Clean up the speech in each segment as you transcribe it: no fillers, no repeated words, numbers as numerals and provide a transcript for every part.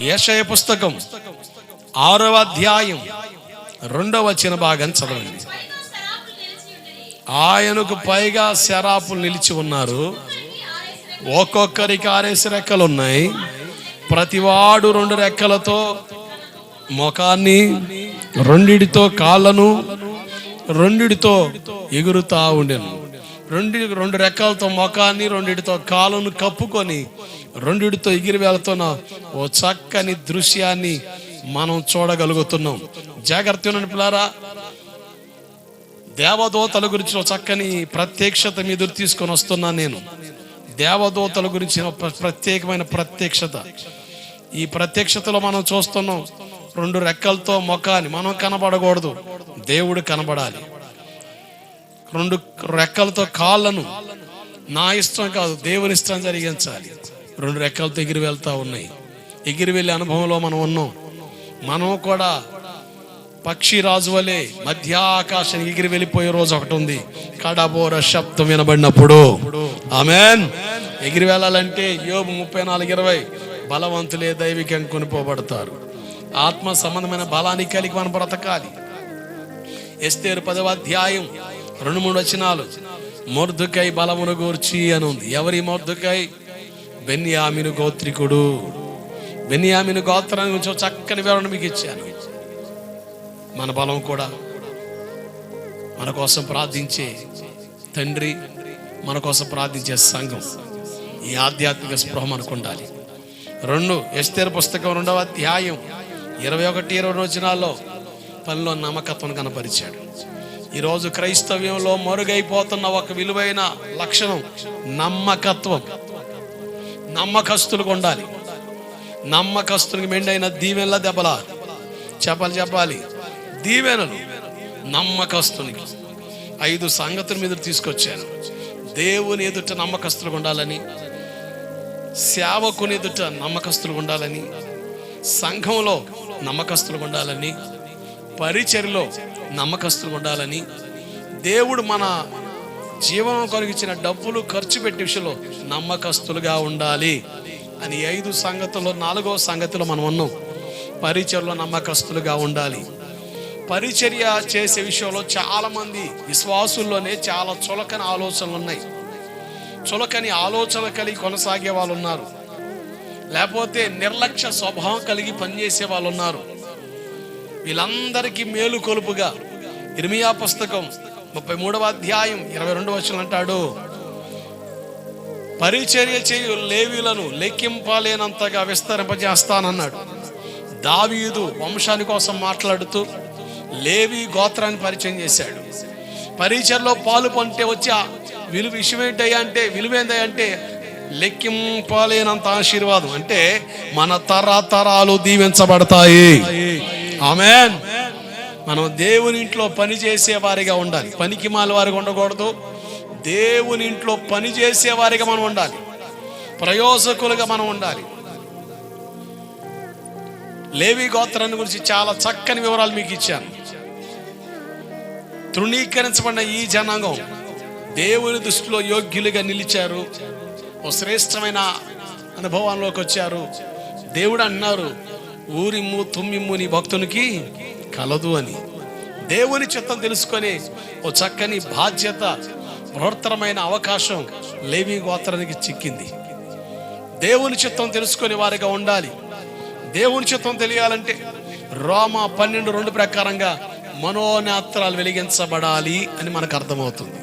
యెషయా పుస్తకం 6వ అధ్యాయం 2వ వచన భాగం చదవండి. ఆయనకు పైగా శరాపులు నిలిచి ఉన్నారు, ఒక్కొక్కరికి 6 రెక్కలు ఉన్నాయి. ప్రతివాడు 2 రెక్కలతో ముఖాన్ని, 2 కాళ్ళను, 2 ఎగురుతా ఉండెను. 2 రెక్కలతో ముఖాన్ని, 2 కాళ్ళను కప్పుకొని 2 ఎగిరి వెళ్తున్న ఓ చక్కని దృశ్యాన్ని మనం చూడగలుగుతున్నాం. జాగ్రత్తగా పిల్లారా, దేవదూతల గురించి చక్కని ప్రత్యక్షత ఎదురు తీసుకొని వస్తున్నాను నేను. దేవదూతల గురించి ప్రత్యేకమైన ప్రత్యక్షత. ఈ ప్రత్యక్షతలో మనం చూస్తున్నాం 2 రెక్కలతో ముఖాన్ని. మనం కనబడకూడదు, దేవుడు కనబడాలి. 2 రెక్కలతో కాళ్ళను, నా ఇష్టం కాదు దేవుని ఇష్టం జరిగించాలి. 2 రెక్కలతో ఎగిరి వెళ్తా ఉన్నాయి. ఎగిరి వెళ్ళే అనుభవంలో మనం ఉన్నాం. మనం కూడా పక్షి రాజు వలె మధ్య ఆకాశం ఎగిరి వెళ్ళిపోయే రోజు ఒకటి ఉంది. కడబోర శబ్దం వినబడినప్పుడు. ఆమేన్. ఎగిరి వెళ్ళాలంటే యోబు 34:20 బలవంతులే దైవికం కొనిపోబడతారు. ఆత్మ సంబంధమైన బలాన్ని కలిగి మనం బ్రతకాలి. ఎస్తేరు 10వ అధ్యాయం 2-3 వచనాలు మొర్దెకై బలమును గూర్చి అని ఉంది. ఎవరి మొర్దెకై? బెన్యామీను గోత్రికుడు. బెన్యామీను గోత్రాన్ని గురించి చక్కని వివరణ మీకు ఇచ్చాను. మన బలం కూడా మన కోసం ప్రార్థించే తండ్రి, మన కోసం ప్రార్థించే సంఘం, ఈ ఆధ్యాత్మిక స్పృహ మనకు ఉండాలి. 2 ఎస్తేరు పుస్తకం 2వ అధ్యాయం 21-22 వచనాల్లో పనిలో నమ్మకత్వం కనపరిచాడు. ఈరోజు క్రైస్తవ్యంలో మరుగైపోతున్న ఒక విలువైన లక్షణం నమ్మకత్వం. నమ్మకస్తులుగా ఉండాలి. నమ్మకస్తునికి మెండైన దీవెనల దెబ్బలా చెప్పాలి. దీవెనలు నమ్మకస్తునికి 5 సంగతుల మీద తీసుకొచ్చాను. దేవుని ఎదుట నమ్మకస్తులుగా ఉండాలని, సేవకుని ఎదుట నమ్మకస్తులుగా ఉండాలని, సంఘంలో నమ్మకస్తులుగా ఉండాలని, పరిచర్యలో నమ్మకస్తులుగా ఉండాలని, దేవుడు మన జీవనం కలిగించిన డబ్బులు ఖర్చు పెట్టే విషయంలో నమ్మకస్తులుగా ఉండాలి అని 5 సంగతుల్లో 4వ సంగతిలో మనం ఉన్నాం. పరిచర్యలో నమ్మకస్తులుగా ఉండాలి. పరిచర్య చేసే విషయంలో చాలా మంది విశ్వాసుల్లోనే చాలా చులకని ఆలోచనలు ఉన్నాయి. చులకని ఆలోచన కలిగి కొనసాగే వాళ్ళు ఉన్నారు. లేకపోతే నిర్లక్ష్య స్వభావం కలిగి పనిచేసే వాళ్ళు ఉన్నారు. వీళ్ళందరికీ మేలు కొలుపుగా ఇర్మియా పుస్తకం 33వ అధ్యాయం 22వ వచనం అంటాడు, పరిచర్య చేయు లేవీలను లెక్కింపలేనంతగా విస్తరింపజేస్తానన్నాడు. దావీదు వంశాని కోసం మాట్లాడుతూ లేవి గోత్రాన్ని పరిచయం చేశాడు. పరిచర్లో పాలు పొంటే వచ్చి విషయం ఏంటంటే లెక్కింపలేనంత ఆశీర్వాదం. అంటే మన తరతరాలు దీవించబడతాయి. ఆమేన్. మనం దేవుని ఇంట్లో పని చేసే వారిగా ఉండాలి. పనికి మాల వారిగా ఉండకూడదు. దేవుని ఇంట్లో పని చేసే వారిగా మనం ఉండాలి. ప్రయోజకులుగా మనం ఉండాలి. లేవి గోత్రాన్ని గురించి చాలా చక్కని వివరాలు మీకు ఇచ్చాను. తృణీకరించబడిన ఈ జనాంగం దేవుని దృష్టిలో యోగ్యులుగా నిలిచారు. ఓ శ్రేష్టమైన అనుభవంలోకి వచ్చారు. దేవుడు అన్నారు, ఊరిమ్ము తుమ్మిమ్ము నీ భక్తునికి కలదు అని. దేవుని చిత్తం తెలుసుకొని ఓ చక్కని బాధ్యత, బృహత్తరమైన అవకాశం లేవి గోత్రానికి చిక్కింది. దేవుని చిత్తం తెలుసుకొని వారిగా ఉండాలి. దేవుని చిత్తం తెలియాలంటే రోమా 12:2 ప్రకారంగా మనోనేత్రాలు వెలిగించబడాలి అని మనకు అర్థమవుతుంది.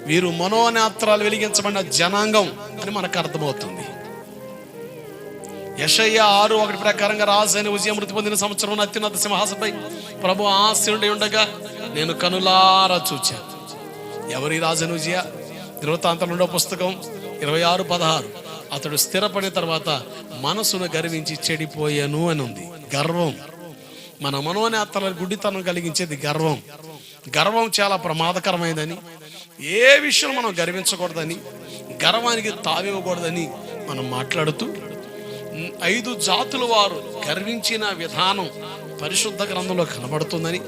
వీరు మనోనేత్రాలు వెలిగించబడిన జనాంగం అని మనకు అర్థమవుతుంది. యెషయా 6:1 ప్రకారంగా రాజైన ఉజ్జియా మృతి పొందిన సంవత్సరం అత్యున్నత సింహాసనపై ప్రభు ఆసీనుడై ఉండగా నేను కనులారా చూచాను. ఎవరి రాజైన ఉజ్జియా? దినవృత్తాంతం 2వ పుస్తకం 26:16. అతడు స్థిరపడిన తర్వాత మనసును గర్వించి చెడిపోయాను అని ఉంది. గర్వం, మన మనోనేత్రాలకు గుడ్డితనం కలిగించేది గర్వం. గర్వం చాలా ప్రమాదకరమైనదని, ఏ విషయం మనం గర్వించకూడదని, గర్వానికి తావివ్వకూడదని మనం మాట్లాడుతూ 5 జాతుల వారు గర్వించిన విధానం పరిశుద్ధ గ్రంథంలో కనబడుతుందని,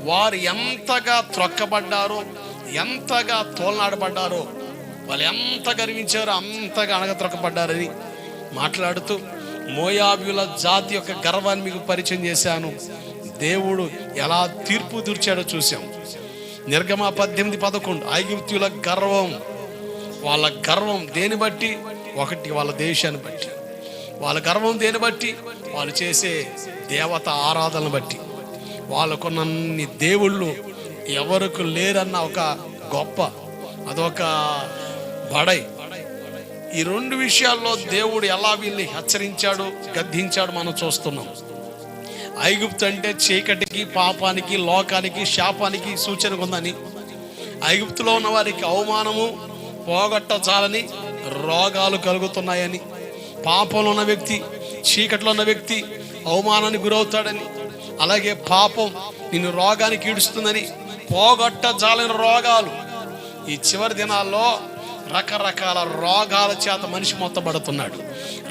వారు ఎంతగా త్రొక్కబడ్డారో, ఎంతగా తోలనాడబడ్డారో, వాళ్ళు ఎంత గర్వించారో అంతగా అణగత్రొక్కబడ్డారని మాట్లాడుతూ మోయాబీయుల జాతి యొక్క గర్వాన్ని మీకు పరిచయం చేశాను. దేవుడు ఎలా తీర్పు తీర్చాడో చూసాం. నిర్గమ 18:11 ఐగుప్తీయుల గర్వం, వాళ్ళ గర్వం దేని బట్టి? ఒకటి వాళ్ళ దేశాన్ని బట్టి. వాళ్ళ గర్వం దేని బట్టి? వాళ్ళు చేసే దేవత ఆరాధనను బట్టి. వాళ్ళకున్నన్ని దేవుళ్ళు ఎవరికి లేరన్న ఒక గొప్ప, అదొక బడై. ఈ రెండు విషయాల్లో దేవుడు ఎలా వీళ్ళని హెచ్చరించాడు, గద్దించాడు మనం చూస్తున్నాం. ఐగుప్తు అంటే చీకటికి, పాపానికి, లోకానికి, శాపానికి సూచన ఉందని, ఐగుప్తులో ఉన్న వారికి అవమానము పోగొట్టచాలని రోగాలు కలుగుతున్నాయని, పాపంలో ఉన్న వ్యక్తి, చీకటిలో ఉన్న వ్యక్తి అవమానానికి గురవుతాడని, అలాగే పాపం నిన్ను రోగానికి ఈడుస్తుందని, పోగొట్టజాలని రోగాలు. ఈ చివరి దినాల్లో రకరకాల రోగాల చేత మనిషి మొత్తబడుతున్నాడు.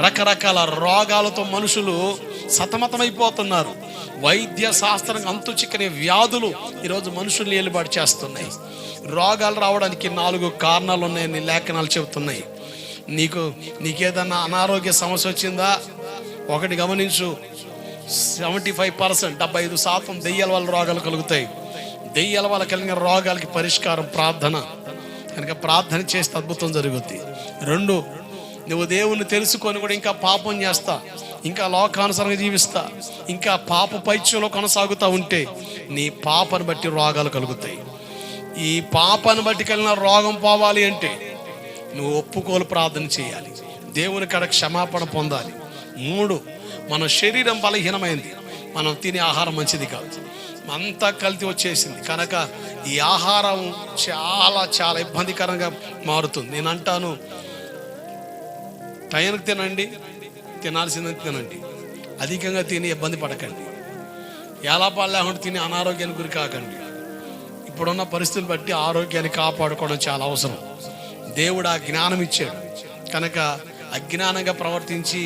రకరకాల రోగాలతో మనుషులు సతమతమైపోతున్నారు. వైద్య శాస్త్రం అంతు చిక్కని వ్యాధులు ఈరోజు మనుషుల్ని ఏలుబాటు చేస్తున్నాయి. రోగాలు రావడానికి 4 కారణాలు ఉన్నాయని లేఖనాలు చెబుతున్నాయి. నీకేదన్నా అనారోగ్య సమస్య వచ్చిందా? ఒకటి గమనించు, 75% 75% దెయ్యాల వల్ల రోగాలు కలుగుతాయి. దెయ్యాల వల్ల కలిగిన రోగాలకి పరిష్కారం ప్రార్థన. కనుక ప్రార్థన చేస్తే అద్భుతం జరుగుద్ది. 2, నువ్వు దేవుణ్ణి తెలుసుకొని కూడా ఇంకా పాపం చేస్తా, ఇంకా లోకానుసారంగా జీవిస్తా, ఇంకా పాప పైత్యంలో కొనసాగుతూ ఉంటే నీ పాపను బట్టి రోగాలు కలుగుతాయి. ఈ పాపను బట్టి కలిగిన రోగం పోవాలి అంటే నువ్వు ఒప్పుకోలు ప్రార్థన చేయాలి, దేవుని కాడ క్షమాపణ పొందాలి. 3, మన శరీరం బలహీనమైంది, మనం తినే ఆహారం మంచిది కాదు, అంతా కల్తీ వచ్చేసింది. కనుక ఈ ఆహారం చాలా చాలా ఇబ్బందికరంగా మారుతుంది. నేను అంటాను, టైంకి తినండి, తినాల్సిందని తినండి, అధికంగా తిని ఇబ్బంది పడకండి, ఏలాపాలు లేకుండా తిని అనారోగ్యానికి గురి కాకండి. ఇప్పుడున్న పరిస్థితులు బట్టి ఆరోగ్యాన్ని కాపాడుకోవడం చాలా అవసరం. దేవుడు ఆ జ్ఞానం ఇచ్చాడు. కనుక అజ్ఞానంగా ప్రవర్తించి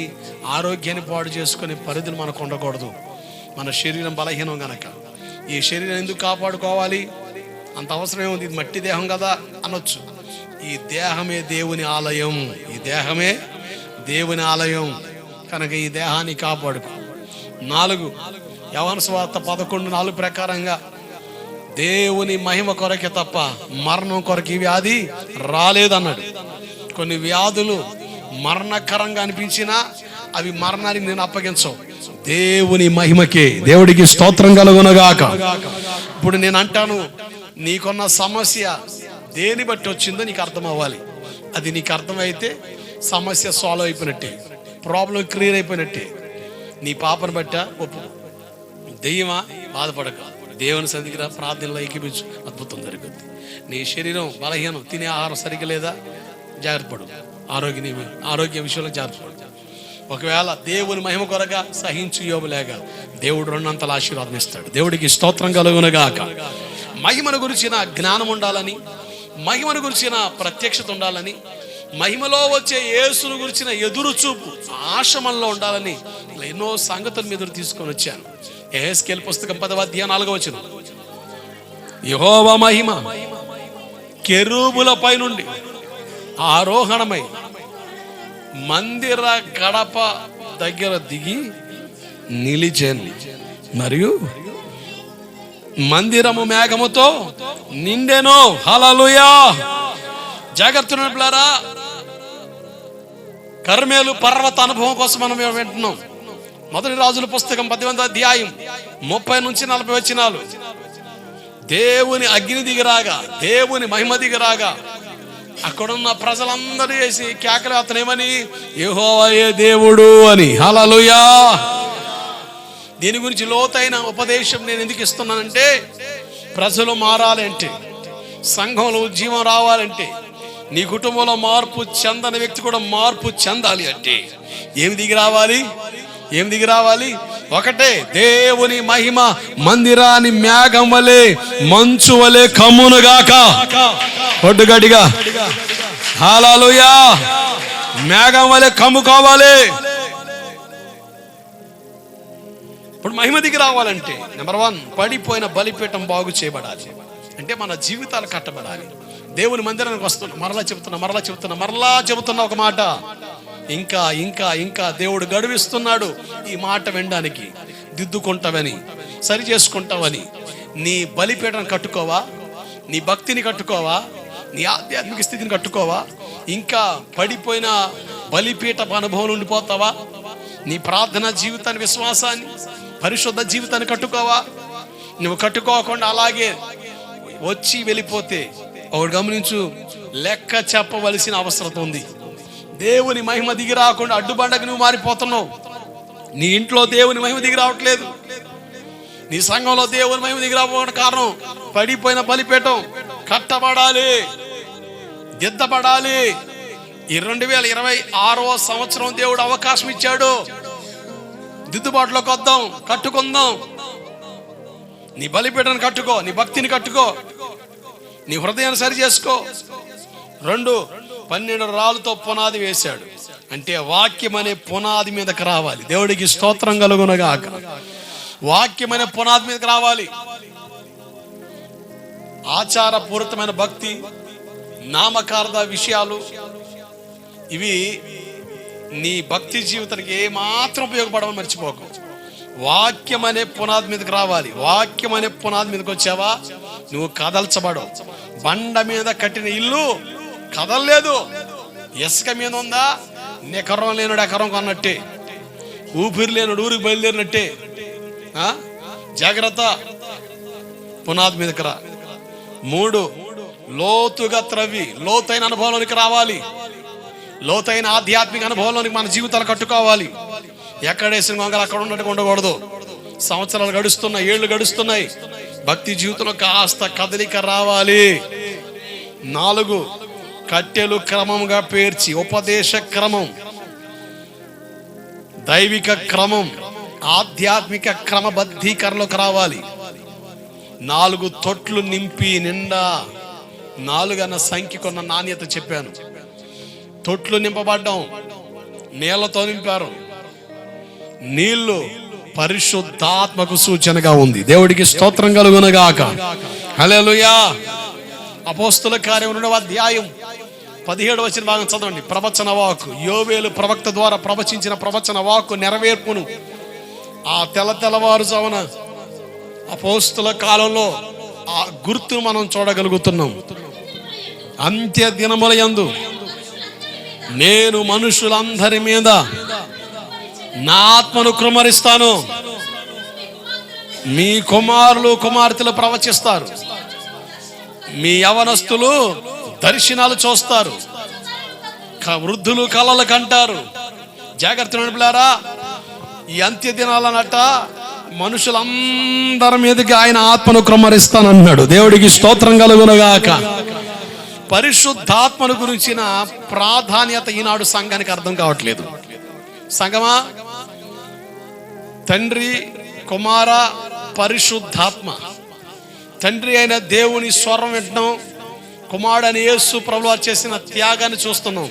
ఆరోగ్యాన్ని పాడు చేసుకునే పరిధులు మనకు ఉండకూడదు. మన శరీరం బలహీనం కనుక ఈ శరీరం ఎందుకు కాపాడుకోవాలి? అంత అవసరం ఉంది, ఇది మట్టి దేహం కదా అనొచ్చు. ఈ దేహమే దేవుని ఆలయం, ఈ దేహమే దేవుని ఆలయం. కనుక ఈ దేహాన్ని కాపాడుకో. 4, యోహాను సువార్త 11:4 ప్రకారంగా దేవుని మహిమ కొరకే తప్ప మరణం కొరకు ఈ వ్యాధి రాలేదన్నాడు. కొన్ని వ్యాధులు మరణకరంగా అనిపించినా అవి మరణానికి నేను అప్పగించవు, దేవుని మహిమకే. దేవుడికి స్తోత్రం కలుగునగాక. ఇప్పుడు నేను అంటాను, నీకున్న సమస్య దేని బట్టి వచ్చిందో నీకు అర్థం అవ్వాలి. అది నీకు అర్థమైతే సమస్య సాల్వ్ అయిపోయినట్టే, ప్రాబ్లం క్లియర్ అయిపోయినట్టే. నీ పాపను బట్ట ఒప్పు, దెయ్యమా బాధపడక, దేవుని సన్నిధికి రా, ప్రార్థనలో ఏకీపించు, అద్భుతం జరుగుతుంది. నీ శరీరం బలహీనం, తినే ఆహారం సరిగ్గా లేదా, జాగ్రత్త పడు. ఆరోగ్య విషయంలో జాగ్రత్త పడు. ఒకవేళ దేవుని మహిమ కొరగా సహించు యోబులేక దేవుడు 2 అంతల ఆశీర్వాదం ఇస్తాడు. దేవుడికి స్తోత్రం కలుగునగాక. మహిమను గురించిన జ్ఞానం ఉండాలని, మహిమను గురించిన ప్రత్యక్షత ఉండాలని, మహిమలో వచ్చే యేసును గురించిన ఎదురు చూపు ఆశ మనలో ఉండాలని ఇలా ఎన్నో సంగతులు మీద తీసుకొని వచ్చాను. యెహెజ్కేలు పుస్తకం 10వ అధ్యాయం 4వ వచనం, యెహోవా మహిమ కెరూబులపై నుండి ఆరోహణమై మందిర గడప దగ్గర దిగి నిలిచెను, మరియు మందిరము మేఘముతో నిండెను. హల్లెలూయా. జాగ్రత్తరా, కర్మేలు పర్వత అనుభవం కోసం మనం వింటున్నాం. 1 రాజుల పుస్తకం 18వ అధ్యాయం 30-40 వచనాలు. దేవుని అగ్ని దిగిరాగా, దేవుని మహిమ దిగిరాగా అక్కడున్న ప్రజలందరూ చేసి కేకలు, అతనేమని, యెహోవాయే దేవుడు అని. హల్లెలూయా. దీని గురించి లోతైన ఉపదేశం నేను ఎందుకు ఇస్తున్నానంటే, ప్రజలు మారాలంటే, సంఘంలో జీవం రావాలంటే, నీ కుటుంబంలో మార్పు చెందని వ్యక్తి కూడా మార్పు చెందాలి అంటే ఏమి దిగి రావాలి? ఏం దిగి రావాలి? ఒకటే, దేవుని మహిమ మందిరాన్ని మేఘం వలె మంచు వలె కమ్మునుగాక. కొట్టుగట్టిగా హల్లెలూయా. మేఘం వలె కమ్ముకోవాలి. ఇప్పుడు మహిమ దిగి రావాలంటే నెంబర్ 1, పడిపోయిన బలిపీఠం బాగు చేయబడాలి. అంటే మన జీవితాలు కట్టబడాలి. దేవుని మందిరానికి వస్తున్నా, మరలా చెబుతున్నా ఒక మాట, ఇంకా ఇంకా ఇంకా దేవుడు గడువిస్తున్నాడు ఈ మాట వినడానికి. దిద్దుకుంటావని, సరి చేసుకుంటావని. నీ బలిపీఠను కట్టుకోవా? నీ భక్తిని కట్టుకోవా? నీ ఆధ్యాత్మిక స్థితిని కట్టుకోవా? ఇంకా పడిపోయిన బలిపీఠ అనుభవం ఉండిపోతావా? నీ ప్రార్థన జీవితాన్ని, విశ్వాసాన్ని, పరిశుద్ధ జీవితాన్ని కట్టుకోవా? నువ్వు కట్టుకోకుండా అలాగే వచ్చి వెళ్ళిపోతే ఒకటి గమనించు, లెక్క చెప్పవలసిన అవసరం ఉంది. దేవుని మహిమ దిగి రాకుండా అడ్డుబండకు నువ్వు మారిపోతున్నావు. నీ ఇంట్లో దేవుని మహిమ దిగి రావట్లేదు. నీ సంఘంలో దేవుని మహిమ దిగి రావడానికి కారణం పడిపోయిన బలిపీఠం కట్టబడాలి, దిద్దబడాలి. ఈ 2026వ సంవత్సరం దేవుడు అవకాశం ఇచ్చాడు. దిద్దుబాటులోకి వద్దాం, కట్టుకుందాం. నీ బలిపీఠను కట్టుకో, నీ భక్తిని కట్టుకో, నీ హృదయాన్ని సరి చేసుకో. 12 రాళ్ళతో పునాది వేశాడు. అంటే వాక్యం అనే పునాది మీదకి రావాలి. దేవుడికి స్తోత్రం కలుగునగాక. వాక్యం అనే పునాది మీదకి రావాలి. ఆచారపూరితమైన భక్తి, నామకార్థ విషయాలు, ఇవి నీ భక్తి జీవితానికి ఏమాత్రం ఉపయోగపడమని మర్చిపోకు. వాక్యం అనే పునాది మీదకి రావాలి. వాక్యం అనే పునాది మీదకి వచ్చావా నువ్వు కదల్చబడవు. బండ మీద కట్టిన ఇల్లు కదలలేదు. ఇసుక మీద ఉందా, ఎకరం లేనుడు ఎకరం కొన్నట్టే, ఊపిరి లేనుడు ఊరికి బయలుదేరినట్టే. జాగ్రత్త, పునాది మీదకి రా. 3, లోతుగా త్రవ్వి లోతైన అనుభవంలోనికి రావాలి. లోతైన ఆధ్యాత్మిక అనుభవంలోనికి మన జీవితాలు కట్టుకోవాలి. ఎక్కడేసిన గొంగలు అక్కడ ఉన్నట్టుగా ఉండకూడదు. సంవత్సరాలు గడుస్తున్నాయి, ఏళ్ళు గడుస్తున్నాయి, భక్తి జీవితంలో కాస్త కదలిక రావాలి. 4, కట్టెలు క్రమంగా పేర్చి, ఉపదేశ క్రమం, దైవిక క్రమం, ఆధ్యాత్మిక క్రమబద్ధీకరణలోకి రావాలి. 4 తొట్లు నింపి నిండా, 4 అన్న సంఖ్యకున్న నాణ్యత చెప్పాను. తొట్లు నింపబడ్డం, నీళ్లతో నింపారు. నీళ్లు పరిశుద్ధాత్మకు సూచనగా ఉంది. దేవుడికి స్తోత్రం కలుగునగాక. హల్లెలూయా. అపోస్తుల కార్యం 2వ అధ్యాయం 17వ వచనం భాగం చదవండి. ప్రవచన వాక్కు, యోవేలు ప్రవక్త ద్వారా ప్రవచించిన ప్రవచన వాక్కు నెరవేర్పును ఆ తెల్లవారుజామున అపోస్తుల కాలంలో ఆ గుర్తును మనం చూడగలుగుతున్నాం. అంత్య దినముల యందు నేను మనుషులందరి మీద నా ఆత్మను కృమ్మరిస్తాను. మీ కుమారులు కుమార్తెలు ప్రవచిస్తారు, మీ యవనస్తులు దర్శనాలు చూస్తారు, వృద్ధులు కలలు కంటారు. జాగ్రత్త నడుపులారా, ఈ అంత్య దినాలనట మనుషులందరి మీదకి ఆయన ఆత్మను కృమ్మరిస్తానన్నాడు. దేవుడికి స్తోత్రం కలుగునగాక. పరిశుద్ధాత్మను గురించిన ప్రాధాన్యత ఈనాడు సంఘానికి అర్థం కావట్లేదు. సంఘమా, తండ్రి, కుమార, పరిశుద్ధాత్మ. తండ్రి అయిన దేవుని స్వరం వింటున్నాం, కుమారుడైన యేసు ప్రభువు చేసిన త్యాగాన్ని చూస్తున్నాం.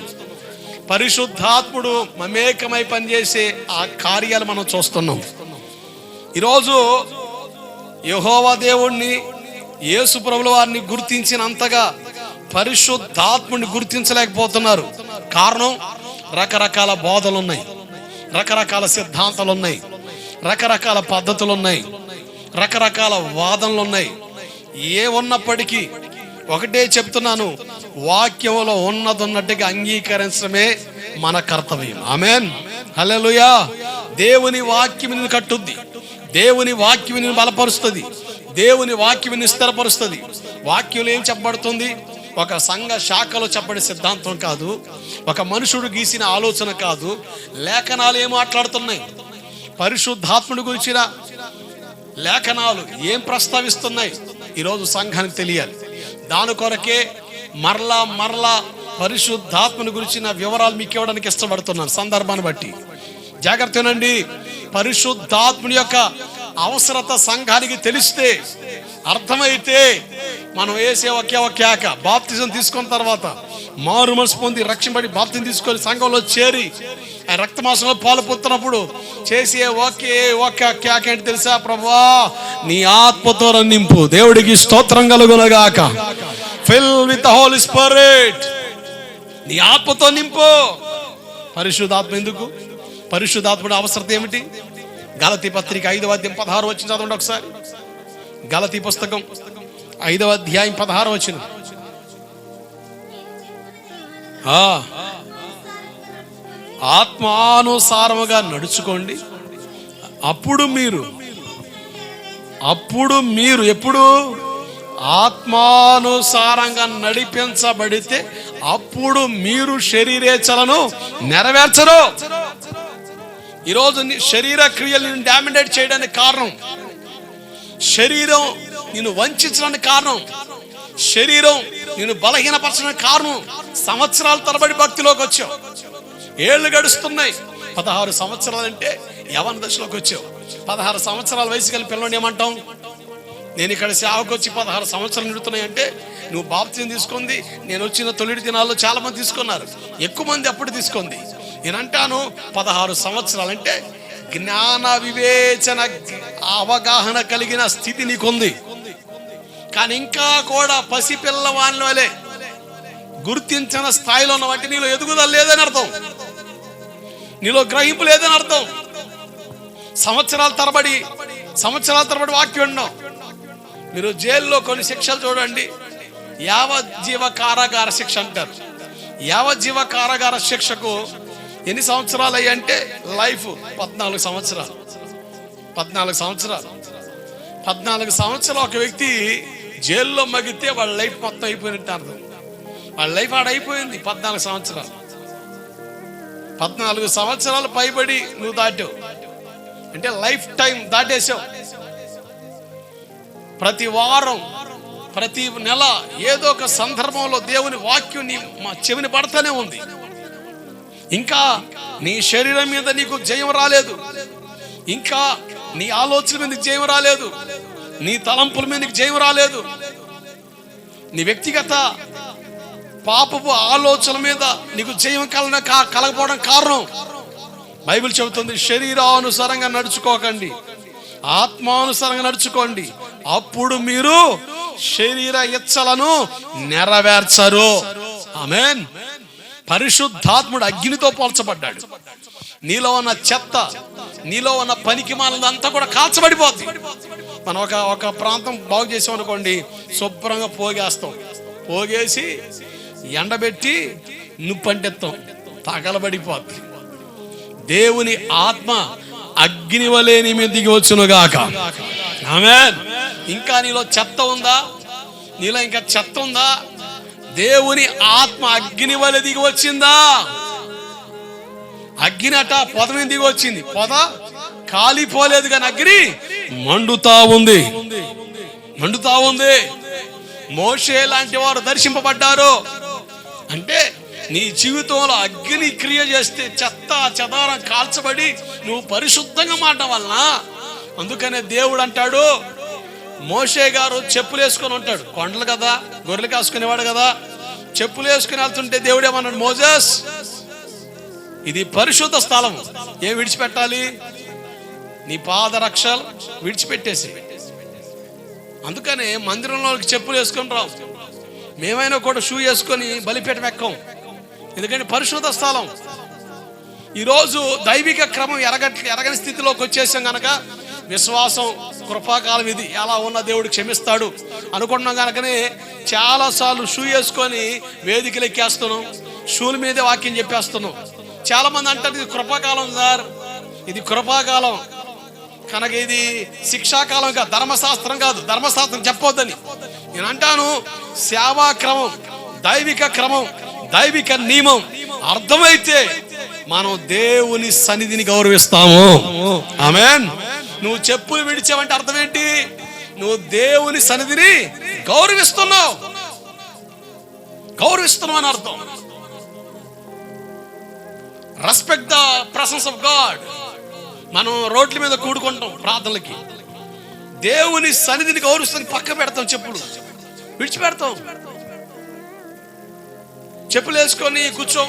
పరిశుద్ధాత్ముడు మమేకమై పనిచేసే ఆ కార్యాలు మనం చూస్తున్నాం. ఈరోజు యెహోవా దేవుణ్ణి, యేసు ప్రభుల వారిని గుర్తించినంతగా పరిశుద్ధాత్ముడిని గుర్తించలేకపోతున్నారు. కారణం, రకరకాల బోధలు ఉన్నాయి, రకరకాల సిద్ధాంతాలు ఉన్నాయి, రకరకాల పద్ధతులు ఉన్నాయి, రకరకాల వాదనలు ఉన్నాయి. ఏ ఉన్నప్పటికీ ఒకటే చెప్తున్నాను, వాక్యంలో ఉన్నట్టుగా అంగీకరించడమే మన కర్తవ్యం. ఆమేన్, హల్లెలూయా. దేవుని వాక్యం నిన్ను కట్టుద్ది, దేవుని వాక్యం నిన్ను బలపరుస్తుంది, దేవుని వాక్యం నిన్ను స్థిరపరుస్తుంది. వాక్యంలో ఏం చెప్పబడుతుంది? ఒక సంఘ శాఖలో చెప్పబడే సిద్ధాంతం కాదు, ఒక మనుషుడు గీసిన ఆలోచన కాదు. లేఖనాలు ఏం మాట్లాడుతున్నాయి? పరిశుద్ధాత్ముడి గురించిన లేఖనాలు ఏం ప్రస్తావిస్తున్నాయి? ఈరోజు సంఘానికి తెలియాలి. దాని కొరకే మరలా పరిశుద్ధాత్మని గురించిన వివరాలు మీకు ఇవ్వడానికి ఇష్టపడుతున్నాను సందర్భాన్ని బట్టి. జాగ్రత్తనండి. పరిశుద్ధాత్ముని యొక్క అవసరత సంఘానికి తెలిస్తే, అర్థమైతే, మనం వేసే ఒకే ఒక కేక, బాప్తిజం తీసుకున్న తర్వాత మారు మనసు పొంది రక్షింపడి బాప్తిజం తీసుకొని సంఘంలో చేరి ఆ రక్తమాసంలో పాలు పొత్తున్నప్పుడు చేసే ఒకే ఒక కేక ఏంటి తెలుసా? ప్రభువా, నీ ఆత్మతో నింపు. దేవుడికి స్తోత్రం కలుగునగాక. Fill with the Holi Spirit. నీ ఆత్మతో నింపు. పరిశుద్ధాత్మ ఎందుకు? పరిశుద్ధాత్ముడు అవసరత ఏమిటి? గలతీ పత్రిక 5వ అధ్యాయం 16 వచనం చదవండి ఒకసారి. గలతీ పుస్తకం 5వ అధ్యాయం 16 వచనం. ఆత్మానుసారముగా నడుచుకోండి, అప్పుడు మీరు ఎప్పుడు ఆత్మానుసారంగా నడిపించబడితే అప్పుడు మీరు శరీరేచ్ఛలను నెరవేర్చరు. ఈరోజు శరీర క్రియలను డామినేట్ చేయడానికి కారణం, శరీరం నిన్ను వంచడానికి కారణం, శరీరం నిన్ను బలహీనపరచడానికి కారణం. సంవత్సరాల తరబడి భక్తిలోకి వచ్చావు, ఏళ్ళు గడుస్తున్నాయి. 16 సంవత్సరాలు అంటే యవన దశలోకి వచ్చావు. 16 సంవత్సరాల వయసు కలిపి పిల్లల్ని ఏమంటాం? నేను ఇక్కడ సేవకు వచ్చి 16 సంవత్సరాలు నిడుతున్నాయి అంటే, నువ్వు బాప్తిజం తీసుకుంది నేను వచ్చిన తొలిటి దినాల్లో చాలా మంది తీసుకున్నారు, ఎక్కువ మంది అప్పుడు తీసుకుంది. నేనంటాను 16 సంవత్సరాలు అంటే జ్ఞాన వివేచన అవగాహన కలిగిన స్థితి నీకుంది. కానీ ఇంకా కూడా పసిపిల్లవాళ్ళ వలె గుర్తించిన స్థాయిలో ఉన్న వాటి నీలో ఎదుగుదల లేదని అర్థం, నీలో గ్రహింపు లేదని అర్థం. సంవత్సరాల తరబడి వాక్యం విన్నాం. మీరు జైల్లో కొన్ని శిక్షలు చూడండి, యావజ్జీవ కారాగార శిక్ష అంటారు. యావజ్జీవ కారాగార శిక్షకు ఎన్ని సంవత్సరాలు అయ్యి అంటే లైఫ్ 14 సంవత్సరాలు. 14 సంవత్సరాలు ఒక వ్యక్తి జైల్లో మగితే వాళ్ళ లైఫ్ మొత్తం అయిపోయినట్టు అర్థం. వాళ్ళ లైఫ్ ఆడైపోయింది. 14 సంవత్సరాలు 14 సంవత్సరాలు పైబడి నువ్వు దాటావు అంటే లైఫ్ టైం దాటేసావు. ప్రతి వారం ప్రతి నెల ఏదో ఒక సందర్భంలో దేవుని వాక్యం నీ చెవిని పడతానే ఉంది. ఇంకా నీ శరీరం మీద నీకు జయం రాలేదు, ఇంకా నీ ఆలోచన మీద నీకు జయం రాలేదు, నీ తలంపుల మీద నీకు జయం రాలేదు. నీ వ్యక్తిగత పాపపు ఆలోచన మీద నీకు జయం కలగపోవడం కారణం బైబిల్ చెబుతుంది, శరీరానుసారంగా నడుచుకోకండి, ఆత్మానుసారంగా నడుచుకోండి, అప్పుడు మీరు శరీర ఇచ్చలను నెరవేర్చరు. ఆమేన్. పరిశుద్ధాత్ముడు అగ్నితో పోల్చబడ్డాడు. నీలో ఉన్న చెత్త, నీలో ఉన్న పనికి మాలంతా కూడా కాల్చబడిపోద్ది. మనం ఒక ప్రాంతం బాగు చేసాం అనుకోండి, శుభ్రంగా పోగేస్తాం, పోగేసి ఎండబెట్టి నుప్పంటెత్తాం, తగలబడిపోద్ది. దేవుని ఆత్మ అగ్ని వలె నీ మీద దిగి వచ్చునుగాక. ఆమేన్. ఇంకా నీలో చెత్త ఉందా? నీలో ఇంకా చెత్త ఉందా? దేవుని ఆత్మ అగ్ని వలె దిగి వచ్చిందా? అగ్ని అట పొద మీద దిగి వచ్చింది, పొద కాలిపోలేదు కానీ అగ్ని మండుతా ఉంది. మోషే లాంటి వారు దర్శింపబడ్డారు. అంటే నీ జీవితంలో అగ్ని క్రియ చేస్తే చెత్త చెదారం కాల్చబడి నువ్వు పరిశుద్ధంగా మారడం వలన. అందుకనే దేవుడు అంటాడు, మోషే గారు చెప్పులు వేసుకొని ఉంటాడు, కొండలు కదా, గొర్రెలు కాసుకునేవాడు కదా, చెప్పులు వేసుకుని వెళ్తుంటే దేవుడు ఏమన్నాడు, మోజెస్ ఇది పరిశుద్ధ స్థలం, ఏం విడిచిపెట్టాలి? నీ పాదరక్షలు విడిచిపెట్టేసి. అందుకనే మందిరంలోకి చెప్పులు వేసుకొని రావు. మేమైనా కూడా షూ వేసుకొని బలిపీఠం ఎక్కం, ఎందుకంటే పరిశుద్ధ స్థలం. ఈరోజు దైవిక క్రమం ఎరగని స్థితిలోకి వచ్చేసాం కనుక విశ్వాసం కృపాకాలం ఇది, ఎలా ఉన్న దేవుడు క్షమిస్తాడు అనుకుంటున్నాం కనుకనే చాలాసార్లు షూ వేసుకొని వేదికలు ఎక్కేస్తున్నాం, షూల మీదే వాక్యం చెప్పేస్తున్నాం. చాలా మంది అంటారు ఇది కృపాకాలం సార్, ఇది కృపాకాలం కనుక ఇది శిక్షాకాలం కాదు, ధర్మశాస్త్రం కాదు, ధర్మశాస్త్రం చెప్పొద్దని నేను అంటాను. సేవా క్రమం, దైవిక క్రమం, దైవిక నియమం అర్థమైతే మనం దేవుని సన్నిధిని గౌరవిస్తాము. ఆమేన్. నువ్వు చెప్పులు విడిచావంటే అర్థం ఏంటి? నువ్వు దేవుని సన్నిధిని గౌరవిస్తున్నావు అని అర్థం. Respect the presence of God. మనం రోడ్ల మీద కూడుకుంటాం ప్రార్థనలకి, దేవుని సన్నిధిని గౌరవిస్తానికి పక్క పెడతాం, చెప్పులు విడిచిపెడతాం. చెప్పులు వేసుకొని కూర్చోం,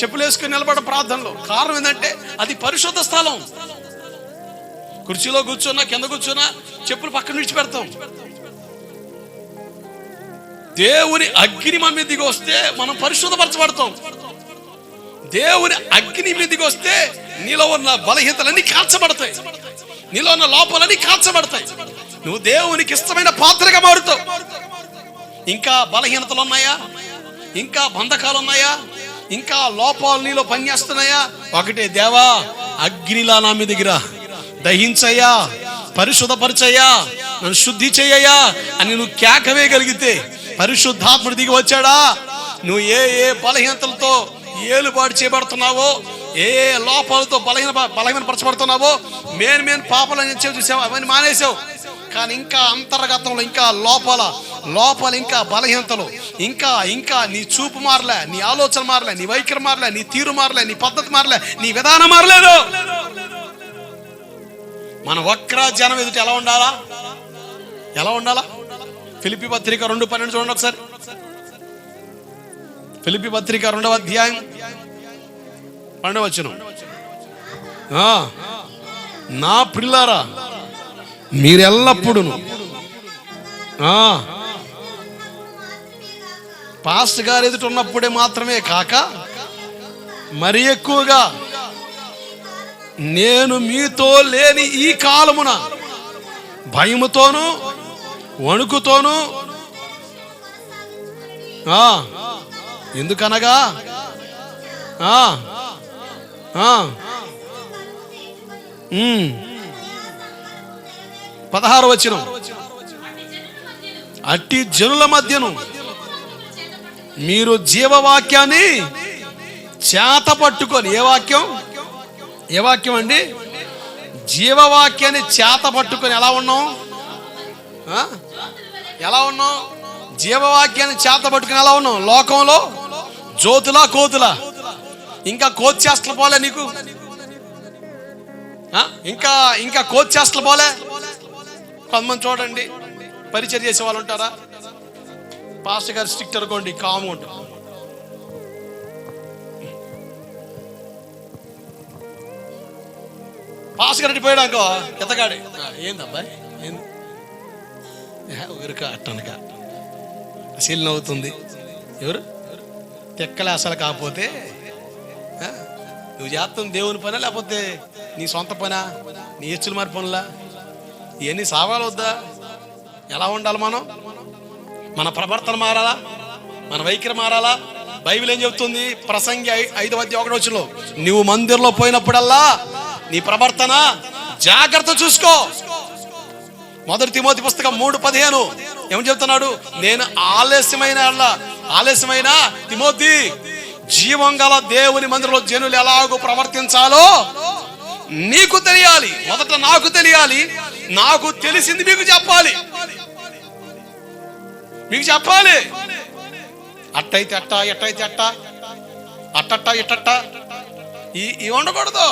చెప్పులు వేసుకొని నిలబడ ప్రార్థనలో. కారణం ఏంటంటే అది పరిశుద్ధ స్థలం. కుర్చీలో కూర్చున్నా కింద కూర్చున్నా చెప్పులు పక్కన విడిచిపెడతాం. దేవుని అగ్ని మన మీద దిగి వస్తే మనం పరిశుద్ధపరచబడతాం. దేవుని అగ్ని మీదకి వస్తే నీలో ఉన్న బలహీనతలన్నీ కాల్చబడతాయి, నీలో ఉన్న లోపాలన్నీ కాల్చబడతాయి. నువ్వు దేవునికి ఇష్టమైన పాత్రగా మారుతావు. ఇంకా బలహీనతలు ఉన్నాయా? ఇంకా బంధకాలు ఉన్నాయా? ఇంకా లోపాలు నీలో పనిచేస్తున్నాయా? ఒకటే, దేవా అగ్నిలా నా మీ దగ్గర దహించయ్యా, పరిశుద్ధపరచయ్యా, నన్ను శుద్ధి చెయ్యయ్యా అని నువ్వు కేకవేయగలిగితే పరిశుద్ధాత్ముడు దిగి వచ్చాడా. నువ్వు ఏ ఏ బలహీనతలతో ఏలుబాటు చేయబడుతున్నావో, ఏ ఏ లోపాలతో బలహీనపరచబడుతున్నావో, మెయిన్ పాపాలని చూసావు, అవన్నీ మానేసావు. కానీ ఇంకా అంతర్గతంలో ఇంకా లోపల ఇంకా బలహీనతలు, ఇంకా నీ చూపు మారలే, నీ ఆలోచన మారలే, నీ వైఖరి మారలే, నీ తీరు మారలే, నీ పద్ధతి మారలే, నీ విధానం మారలేదు. మన వక్ర జనం ఎదుట ఎలా ఉండాలా? ఫిలిప్పీ పత్రిక 2:12 చూడండి ఒకసారి. ఫిలిప్పీ పత్రిక 2వ అధ్యాయం 12వ వచనం. నా ప్రియులారా, మీరెల్లప్పుడూ పాస్టర్ గారు ఎదుట ఉన్నప్పుడే మాత్రమే కాక మరి ఎక్కువగా నేను మీతో లేని ఈ కాలమున భయముతోను వణుకుతోను, ఎందుకనగా 16వ వచనం, అట్టి జనుల మధ్యను మీరు జీవవాక్యాన్ని చేత పట్టుకొని. ఏ వాక్యం అండి? జీవవాక్యాన్ని చేత పట్టుకొని ఎలా ఉన్నాం? జీవవాక్యాన్ని చేత పట్టుకుని ఎలా ఉన్నాం? లోకంలో జ్యోతులా కోతులా? ఇంకా కోచ్చేస్తలు పోలే నీకు? ఇంకా కోచ్చేస్తలు పోలే? కొంతమంది చూడండి, పరిచయం చేసే వాళ్ళు ఉంటారా, పాస్టర్ గారు స్ట్రిక్ట్ అనుకోండి, కాము ఉంటారు. పాస్టర్ గారు పోయాడాక ఎతగాడే, ఏందబ్బాయి ఏంది ఊరిక అట్టనక శీలం అవుతుంది. ఎవరు తెక్కలే అసలు. కాకపోతే నువ్వు చేస్తాం దేవుని పనా లేకపోతే నీ సొంత పనా, నీ హెచ్చులు మారి పనులా? ఇవన్నీ సావాలు వద్దా? ఎలా ఉండాలి మనం? మన ప్రవర్తన మారాలా, మన వైఖరి మారాలా. బైబిల్ ఏం చెబుతుంది? ప్రసంగి 5:1 నువ్వు మందిరంలో పోయినప్పుడల్లా నీ ప్రవర్తన జాగ్రత్త చూసుకో. 1 తిమోతి పుస్తకం 3:15 ఏమని చెప్తున్నాడు? నేను ఆలస్యమైన తిమోతి, జీవం గల దేవుని మందిరంలో జనులు ఎలాగో ప్రవర్తించాలో నీకు తెలియాలి. మొదట నాకు తెలియాలి, నాకు తెలిసింది మీకు చెప్పాలి. అట్టయితే అట్ట, ఎట్టయితే అట్ట, అట్టట్ట ఇట్టట్ట ఇవి ఉండకూడదు.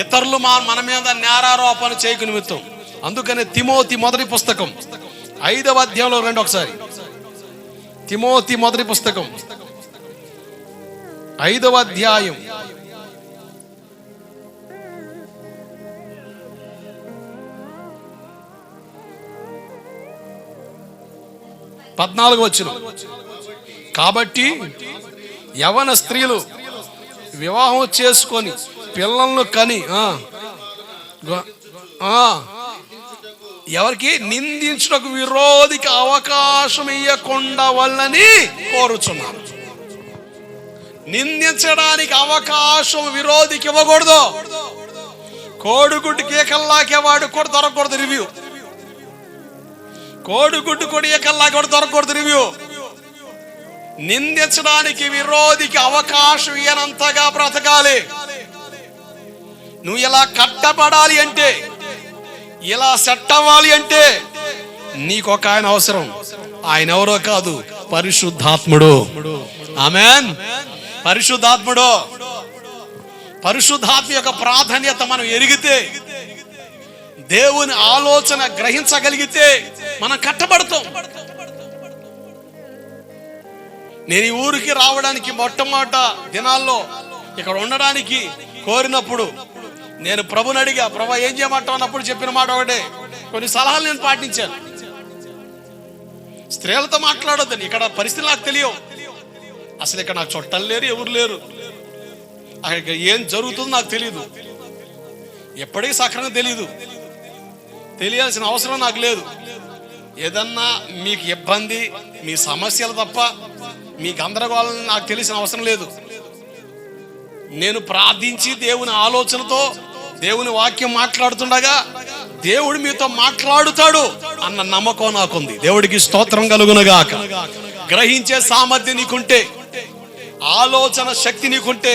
ఇతరులు మన మీద నేరారోపణ చేయకు నిమిత్తం. అందుకనే తిమోతి మొదటి పుస్తకం 5వ అధ్యాయంలో రండి ఒకసారి. తిమోతి మొదటి పుస్తకం 5వ అధ్యాయం 14వ వచనం. కాబట్టి యవన స్త్రీలు వివాహం చేసుకొని పిల్లలను కని ఎవరికి నిందించుటకు విరోధికి అవకాశం ఇవ్వకుండా వాళ్ళని కోరుచున్నారు. నిందించడానికి అవకాశం విరోధికి ఇవ్వకూడదు. కోడిగుడ్డు కేకల్లాకేవాడు కూడా దొరకకూడదు రివ్యూ. కోడిగుడ్డు కొడి ఏకల్లాగా కూడా దొరకకూడదు రివ్యూ. నిందించడానికి విరోధికి అవకాశం ఇవ్వనంతగా బ్రతకాలి. నువ్వు ఇలా కట్టబడాలి అంటే, ఇలా సెట్ అవ్వాలి అంటే నీకు ఒక ఆయన అవసరం. ఆయన ఎవరో కాదు, పరిశుద్ధాత్ముడు. ఆమేన్. పరిశుద్ధాత్మ యొక్క ప్రాధాన్యత మనం ఎరిగితే, దేవుని ఆలోచన గ్రహించగలిగితే మనం కట్టబడతాం. నేను ఈ ఊరికి రావడానికి మొట్టమొదట దినాల్లో ఇక్కడ ఉండడానికి కోరినప్పుడు నేను ప్రభుని అడిగా, ప్రభు ఏం చేయమంటావు అన్నప్పుడు చెప్పిన మాట ఒకటే. కొన్ని సలహాలు నేను పాటించాను. స్త్రీలతో మాట్లాడొద్దని, ఇక్కడ పరిస్థితులు నాకు తెలియవు. అసలు ఇక్కడ నాకు చుట్టాలు లేరు, ఎవరు లేరు, అక్కడ ఏం జరుగుతుందో నాకు తెలియదు, ఎప్పటికీ సక్రంగా తెలియదు, తెలియాల్సిన అవసరం నాకు లేదు. ఏదన్నా మీకు ఇబ్బంది, మీ సమస్యలు తప్ప మీ గందరగోళం నాకు తెలిసిన అవసరం లేదు. నేను ప్రార్థించి దేవుని ఆలోచనతో దేవుని వాక్యం మాట్లాడుతుండగా దేవుడు మీతో మాట్లాడుతాడు అన్న నమ్మకం నాకుంది. దేవుడికి స్తోత్రం కలుగునుగాక. గ్రహించే సామర్థ్యం నీకుంటే, ఆలోచన శక్తి నీకుంటే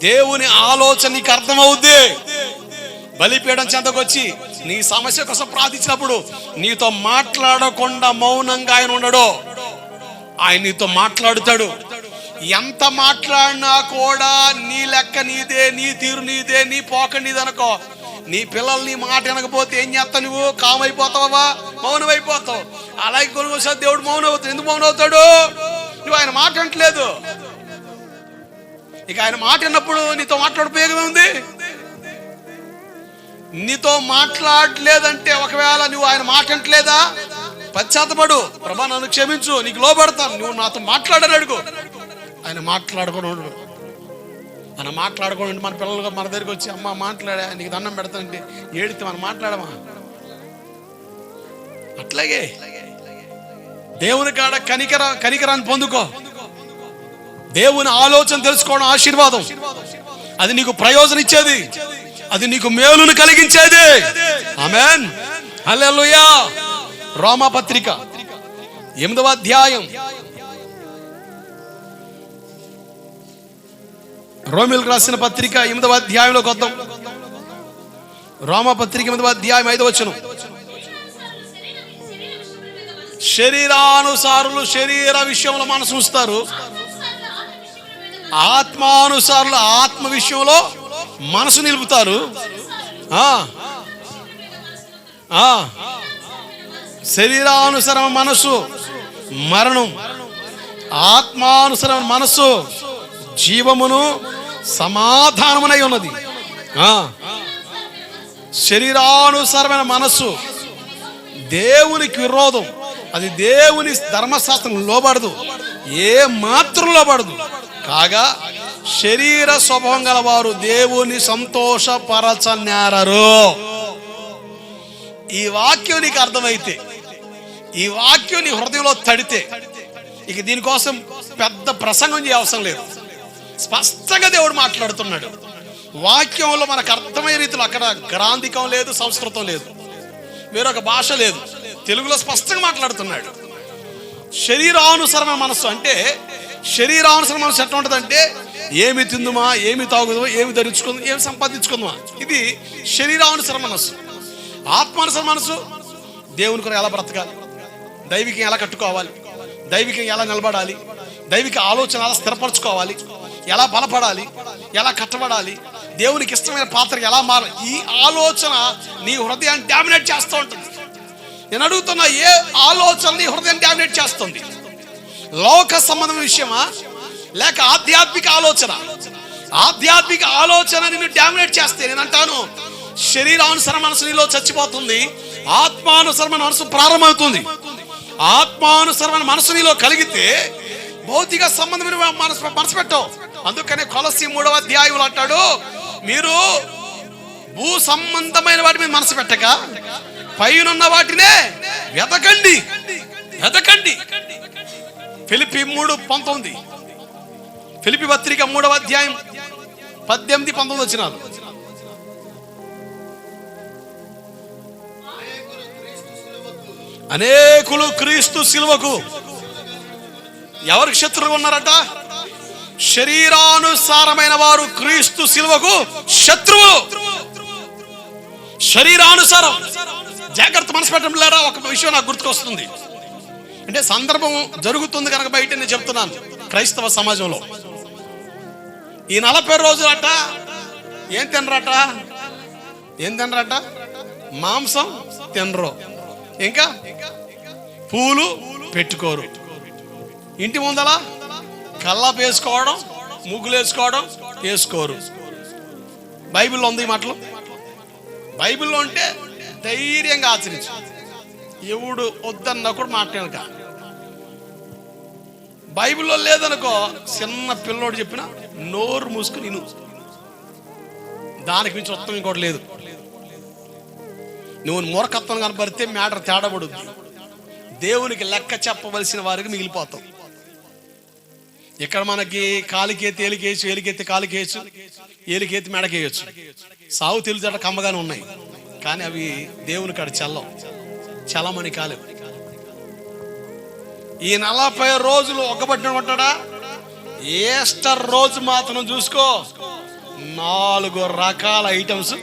దేవుని ఆలోచన నీకు అర్థమవుద్ది. బలిపీఠం చెంతకొచ్చి నీ సమస్య కోసం ప్రార్థించినప్పుడు నీతో మాట్లాడకుండా మౌనంగా ఆయన ఉండడు, ఆయన నీతో మాట్లాడుతాడు. ఎంత మాట్లాడినా కూడా నీ లెక్క నీదే, నీ తీరు నీదే, నీ పోక నీదనుకో. నీ పిల్లలు నీ మాట వినకపోతే ఏం చేస్తావు? నువ్వు కామైపోతావా? మౌనం అయిపోతావు. అలాగే కొనుగోసారి దేవుడు మౌనం అవుతాడు. ఎందుకు మౌనం అవుతాడు? నువ్వు ఆయన మాట వినట్లేదు. ఇక ఆయన మాట విన్నప్పుడు నీతో మాట్లాడిపోయేగా ఉంది. నీతో మాట్లాడలేదంటే ఒకవేళ నువ్వు ఆయన మాట వింటలేదా, పశ్చాత్తపడు. ప్రభా నన్ను క్షమించు, నీకు లోబడతాను, నువ్వు నాతో మాట్లాడని అడుగు. ఆయన మాట్లాడుకొని ఉండు. ఆయన మాట్లాడుకోండి. మన పిల్లలు మన దగ్గరికి వచ్చి అమ్మ మాట్లాడా, నీకు దండం పెడతానంటే ఏడితే మనం మాట్లాడమా? అట్లాగే దేవుని కాడ కనికరాన్ని పొందుకో. దేవుని ఆలోచన తెలుసుకోవడం ఆశీర్వాదం. అది నీకు ప్రయోజనం ఇచ్చేది, అది నీకు మేలును కలిగించేది. ఆమేన్, హల్లెలూయా. రోమాపత్రిక 8వ అధ్యాయం, రోమిలకు రాసిన పత్రిక 8వ అధ్యాయంలోకి వద్దాం. రోమాపత్రిక 8వ అధ్యాయం 5వ వచనం. శరీరానుసారులు శరీర విషయంలో మనసు ఉంచుతారు, ఆత్మానుసారులు ఆత్మ విషయంలో మనసు నిలుపుతారు. శరీరానుసరణ మనసు మరణం, ఆత్మానుసరణ మనసు జీవమును సమాధానమునై ఉన్నది. శరీరానుసరమైన మనసు దేవునికి విరోధం, అది దేవుని ధర్మశాస్త్రం లోబడదు, ఏ మాత్రం లోబడదు. కాగా శరీర స్వభావం గల వారు దేవుని సంతోషపరచనేరరు. ఈ వాక్యం నీకు అర్థమైతే, ఈ వాక్యం నీ హృదయంలో తడితే, ఇక దీనికోసం పెద్ద ప్రసంగం చేయ అవసరం లేదు. స్పష్టంగా దేవుడు మాట్లాడుతున్నాడు. వాక్యంలో మనకు అర్థమయ్యే రీతిలో, అక్కడ గ్రాంధికం లేదు, సంస్కృతం లేదు, వేరొక భాష లేదు, తెలుగులో స్పష్టంగా మాట్లాడుతున్నాడు. శరీరానుసరణ మనస్సు అంటే, శరీరానుసరణ మనసు ఎట్లా ఉంటుంది అంటే, ఏమి తిందుమా, ఏమి తాగుదామా, ఏమి ధరించుకుందాం, ఏమి సంపాదించుకుందామా, ఇది శరీరానుసరణ మనసు. ఆత్మానుసరణ మనసు దేవుని కొరకు ఎలా బ్రతకాలి, దైవికం ఎలా కట్టుకోవాలి, దైవికం ఎలా నిలబడాలి, దైవిక ఆలోచన ఎలా స్థిరపరచుకోవాలి, ఎలా బలపడాలి, ఎలా కట్టబడాలి, దేవునికి ఇష్టమైన పాత్ర ఎలా మారాలి, ఈ ఆలోచన నీ హృదయాన్ని డామినేట్ చేస్తూ ఉంటుంది. నేను అడుగుతున్నా, ఏ ఆలోచన నీ హృదయాన్ని డామినేట్ చేస్తుంది? లోక సంబంధమైన విషయమా, లేక ఆధ్యాత్మిక ఆలోచన? ఆధ్యాత్మిక ఆలోచన నిన్ను డామినేట్ చేస్తే నేను అంటాను, శరీరానుసరణ మనసు నీలో చచ్చిపోతుంది, ఆత్మానుసరణ మనసు ప్రారంభమవుతుంది. ఆత్మానుసరణ మనసు నీలో కలిగితే భౌతిక సంబంధమైన మనసు పెట్టవు. అందుకనే కొలస్సీ 3వ అధ్యాయంలో అంటాడు, మీరు భూ సంబంధమైన వాటి మీద మనసు పెట్టక పైనున్న వాటినే వెతకండి, వెతకండి. ఫిలిప్పీ 3:19, ఫిలిప్పీ పత్రిక 3వ అధ్యాయం 18-19 వచనాలు. అనేకులు క్రీస్తు శిలువకు ఎవరికి శత్రువులు ఉన్నారట? శరీరానుసారమైన వారు క్రీస్తు శిలువకు శత్రువు. శరీరానుసారం. జాగ్రత్త, మనసు పెట్టడం లేరా? ఒక విషయం నాకు గుర్తుకొస్తుంది. అంటే సందర్భం జరుగుతుంది కనుక బయట నేను చెప్తున్నాను. క్రైస్తవ సమాజంలో ఈ 40 రోజులట ఏం తినరట? ఏం తినరట? మాంసం తినరు, ఇంకా పూలు పెట్టుకోరు, ఇంటి ముందల కల్లాపు వేసుకోవడం, ముగ్గులు వేసుకోవడం వేసుకోరు. బైబిల్లో ఉంది ఈ మాటలు. బైబిల్లో ఉంటే ధైర్యంగా ఆచరించు. ఎవడు వద్దన్నా కూడా మాట్లాడక బైబిల్లో లేదనుకో, చిన్న పిల్లోడు చెప్పిన నోరు మూసుకుని విను. దానికి మించి ఉత్తమం ఇంకోటి లేదు. నువ్వు మూర్ఖత్వం కనపడితే మ్యాటర్ తేడబడుద్ది. దేవునికి లెక్క చెప్పవలసిన వారికి మిగిలిపోతాం. ఇక్కడ మనకి కాలికేతి ఏలికేయచ్చు, ఏలికెత్తి కాలికేయచ్చు, ఏలికెత్తి మెడకేయచ్చు. సాగు తెలుజట కమ్మగానే ఉన్నాయి, కానీ అవి దేవుని కాడ చల్లమని కాలేవు. ఈ 40 రోజులు ఒక్కబట్టిన ఉంటాడా? ఈస్టర్ రోజు మాత్రం చూసుకో, 4 రకాల ఐటమ్స్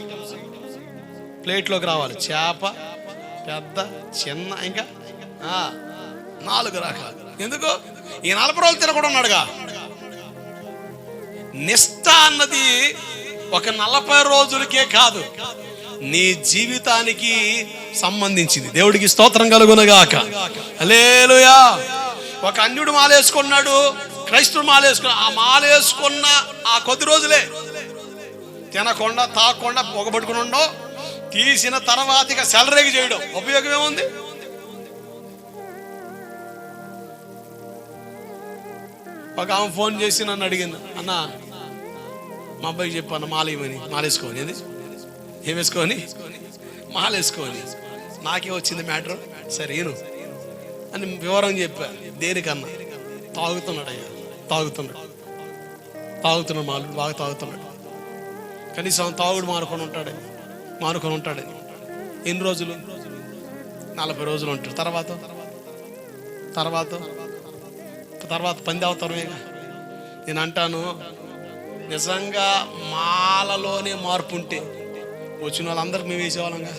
ప్లేట్లోకి రావాలి. చేప, పెద్ద, చిన్న, ఇంకా 4 రకాలు. ఎందుకు? ఈ 40 రోజులు తినకుండా ఉన్నాడుగా. నిష్ఠ అన్నది ఒక 40 రోజులకే కాదు, నీ జీవితానికి సంబంధించింది. దేవుడికి స్తోత్రం కలుగునగాక. హల్లెలూయా. ఒక అన్యుడు మాలేసుకున్నాడు, క్రైస్తవుడు మాలేసుకున్నాడు. ఆ మాలేసుకున్న ఆ కొద్ది రోజులే తినకుండా తాకుండా పొగబట్టుకుని ఉండవు. తీసిన తర్వాత ఇక సెలరేగి చేయడం ఉపయోగం ఏముంది? ఒక ఆమె ఫోన్ చేసి నన్ను అడిగింది, అన్న మా అబ్బాయికి చెప్పాను మాలేయమని. మాలేసుకోని ఏం వేసుకోని? మాలేసుకోని. నాకే వచ్చింది మ్యాటర్. సరేను అని వివరం చెప్పా. దేనికన్నా? తాగుతున్నాడు అయ్యా, తాగుతున్నాడు మాలు బాగా తాగుతున్నాడు. కనీసం తాగుడు మానుకొని ఉంటాడు. ఎన్ని రోజులు? 40 రోజులు ఉంటాడు. తర్వాత పంది అవతారమేగా. నేను అంటాను, నిజంగా మాలలోనే మార్పు ఉంటే వచ్చిన వాళ్ళందరికి మేము వేసేవాళ్ళంగా.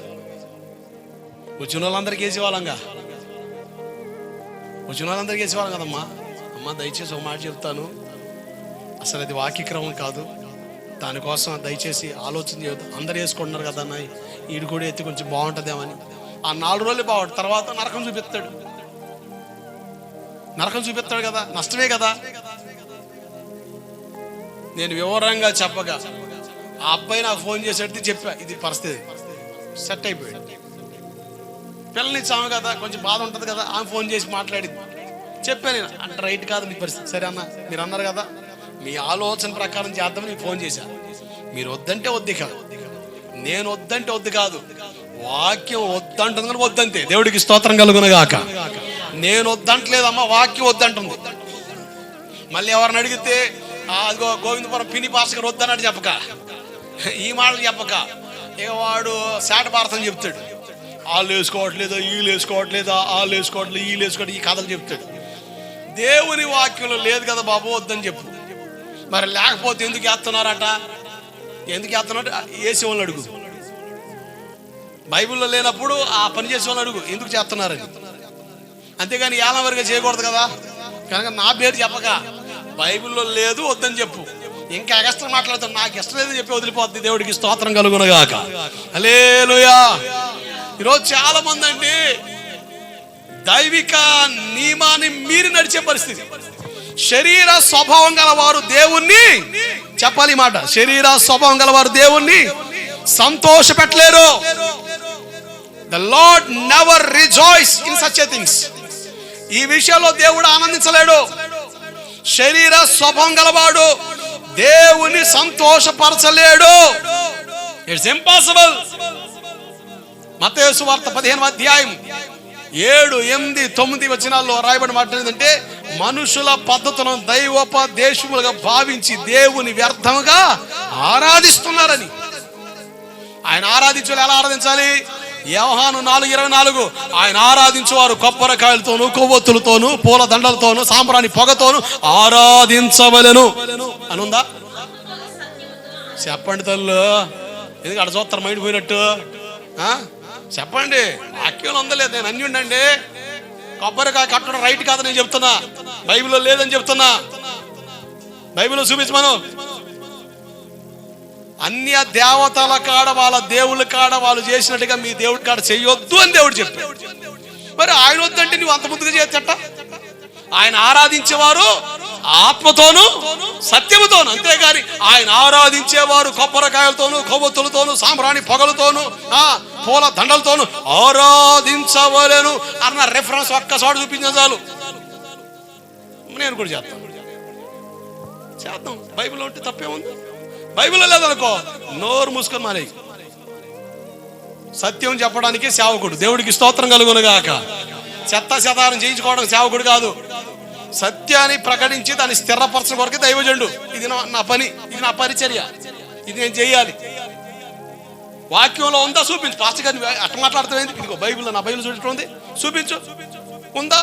వచ్చిన వాళ్ళందరికీ వేసేవాళ్ళం కదమ్మా. అమ్మ దయచేసి ఒక మాట చెప్తాను, అసలు అది వాక్యక్రమం కాదు. దానికోసం దయచేసి ఆలోచన చేయొద్దు. అందరు వేసుకుంటున్నారు కదా అన్న, ఈడు కూడా ఎత్తి కొంచెం బాగుంటుందేమని. ఆ 4 రోజులే బాగుంటుంది, తర్వాత నరకం చూపిస్తాడు కదా. నష్టమే కదా. నేను వివరంగా చెప్పగా ఆ అబ్బాయి నాకు ఫోన్ చేసేది చెప్పా, ఇది పరిస్థితి సెట్ అయిపోయాడు. పిల్లనిచ్చాము కదా, కొంచెం బాధ ఉంటుంది కదా. ఆమె ఫోన్ చేసి మాట్లాడింది, చెప్పాను నేను. అంటే రైట్ కాదు మీ పరిస్థితి. సరే అన్న, మీరు అన్నారు కదా, మీ ఆలోచన ప్రకారం చేద్దామని నేను ఫోన్ చేశాను. మీరు వద్దంటే వద్దు కాదు, నేను వద్దంటే వద్దు కాదు, వాక్యం వద్దంటుంది కానీ వద్దంతే. దేవుడికి స్తోత్రం కలుగునగాక. నేను వద్దంటలేదమ్మా, వాక్యం వద్దంటుంది. మళ్ళీ ఎవరిని అడిగితే అదిగో గోవిందపురం పిని భాస్కర్ వద్దన్నాడు చెప్పక, ఈ మాటలు చెప్పక, ఇక వాడు శాట భారతం చెప్తాడు. వాళ్ళు వేసుకోవట్లేదు, వీళ్ళు వేసుకోవట్లేదు, వాళ్ళు వేసుకోవట్లేదు, వీళ్ళు వేసుకోవట్లేదు, ఈ కథలు చెప్తాడు. దేవుని వాక్యంలో లేదు కదా బాబు, వద్దని చెప్పు. మరి లేకపోతే ఎందుకు వేస్తున్నారట? ఎందుకు వేస్తున్నారు? వేసే వాళ్ళని అడుగు. బైబిల్లో లేనప్పుడు ఆ పని చేసే వాళ్ళని అడుగు ఎందుకు చేస్తున్నారని. అంతేగాని ఏళ్ళ వరకు చేయకూడదు కదా. కనుక నా పేరు చెప్పక బైబిల్లో లేదు వద్దని చెప్పు. ఇంకా ఎక్స్ట్రా మాట్లాడుతాను, నాకు ఇష్టం లేదని చెప్పి వదిలిపోద్ది. దేవుడికి స్తోత్రం కలుగునగాక. హల్లెలూయా. ఈరోజు చాలా మంది అండి దైవిక నియమాన్ని మీరి నడిచే పరిస్థితి. శరీర స్వభావం గలవారు దేవుణ్ణి, చెప్పాలి మాట, శరీర స్వభావం గలవారు దేవుణ్ణి సంతోష పెట్టలేరు. The Lord never rejoice in such a things. ఈ విషయంలో దేవుడు ఆనందించలేడు. శరీర స్వభావం గలవాడు దేవుని సంతోషపరచలేడు. It's impossible. మత్తయి సువార్త 15వ అధ్యాయం 7, 8, 9 వచనాల్లో రాయబడిన మాట ఏంటంటే, మనుషుల పద్ధతులను దైవోపదేశములుగా భావించి దేవుని వ్యర్థముగా ఆరాధిస్తున్నారని. ఆయన ఆరాధించాలి. ఎలా ఆరాధించాలి? యోహాను 4:24, ఆయన ఆరాధించేవారు కొబ్బరికాయలతోనూ, కొవ్వొత్తులతోనూ, పూల దండలతోనూ, సాంబ్రాణి పొగతోనూ ఆరాధించవలెను అని ఉందా? చెప్పండి తల్లు, ఎందుకు అడ చూస్తారు మైండ్ పోయినట్టు? చెప్పండి, వాక్యంలో ఉందలేదు. నేను అన్యుండండి, కొబ్బరికాయ కట్టడం రైట్ కాదు నేను చెప్తున్నా, బైబిల్లో లేదని చెప్తున్నా. బైబిల్లో చూపించమను. అన్య దేవతల కాడ, వాళ్ళ దేవుళ్ళ కాడ వాళ్ళు చేసినట్టుగా మీ దేవుడి కాడ చేయొద్దు అని దేవుడు చెప్పాడు. మరి ఆయన వద్దంటే నువ్వు అంత ముందుగా చేయొచ్చట. ఆయన ఆరాధించేవారు ఆత్మతోను సత్యముతోను, అంతేగాని ఆయన ఆరాధించేవారు కొబ్బరికాయలతోను, కొవ్వొత్తులతోను, సాంబ్రాణి పొగలతోను, పూల దండలతోను ఆరాధించవలెను అన్న రెఫరెన్స్ ఒక్కసారి చూపించిన చాలు. నేను కూడా చేద్దాం. బైబిల్లో ఉంటే తప్పే ఉంది. బైబిల్లో లేదనుకో నోరు మూసుకొని మానేయి. సత్యం చెప్పడానికి సేవకుడు, దేవుడికి స్తోత్రం కలుగునుగాక. చెత్త చెదారం చేయించుకోవడం సేవకుడు కాదు. సత్యాన్ని ప్రకటించి దాన్ని స్థిరపరచడం కొరకు దైవజనుడు. ఇది నా పని, ఇది నా పరిచర్య, ఇది నేను చేయాలి. వాక్యంలో ఉందా చూపించు. పాస్టర్ గారిని అట్ట మాట్లాడుతుంది. ఇదిగో బైబిల్లో, నా బైబిల్ చూపించడం చూపించు. ఉందా?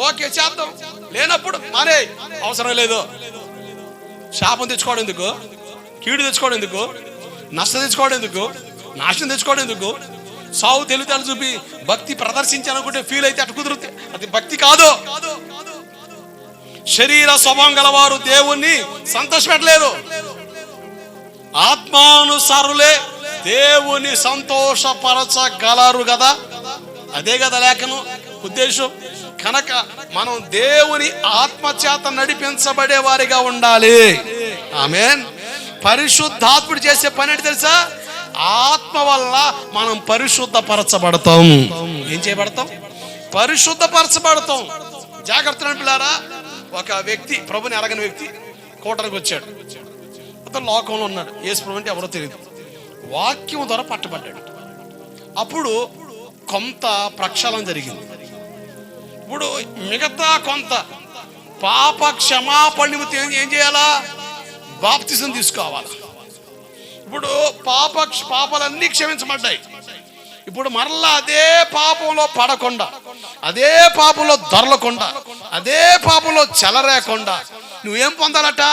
ఓకే చేద్దాం. లేనప్పుడు మానే, అవసరం లేదు. శాపం తెచ్చుకోవడం ఎందుకు? కీడు తెచ్చుకోవడం ఎందుకు? నష్టం తెచ్చుకోవడం ఎందుకు? నాశనం తెచ్చుకోవడం ఎందుకు? సావు తెలివితేటలు చూపి భక్తి ప్రదర్శించాలనుకుంటే ఫీల్ అయితే అటు కుదురుతే అది భక్తి కాదు. శరీర స్వభావం గలవారు దేవుణ్ణి సంతోషపెట్టలేరు. ఆత్మానుసారులే దేవుని సంతోషపరచగలరు కదా. అదే కదా లేఖనం ఉద్దేశం. కనుక మనం దేవుని ఆత్మచేత నడిపించబడే వారిగా ఉండాలి. ఆమేన్. పరిశుద్ధాత్ముడు చేసే పని ఏంటి తెలుసా? ఆత్మ వల్ల మనం పరిశుద్ధపరచబడతాం. ఏం చేయబడతాం? పరిశుద్ధపరచబడతాం. జాగ్రత్త పిల్లారా. ఒక వ్యక్తి, ప్రభుని అడగని వ్యక్తి కోటలకు వచ్చాడు. అతను లోకంలో ఉన్నాడు. యేసు ప్రభు అంటే ఎవరో తెలియదు. వాక్యం ద్వారా పట్టబడ్డాడు. అప్పుడు కొంత ప్రక్షాళన జరిగింది. ఇప్పుడు మిగతా కొంత పాప క్షమాపణ నిమిత్తం ఏం చేయాలా? బాప్తిజం తీసుకోవాలి. ఇప్పుడు పాపాలన్నీ క్షమించబడ్డాయి. ఇప్పుడు మరలా అదే పాపంలో పడకుండా, అదే పాపంలో దొరలకుండా, అదే పాపంలో చెలరేకుండా నువ్వేం పొందాలట?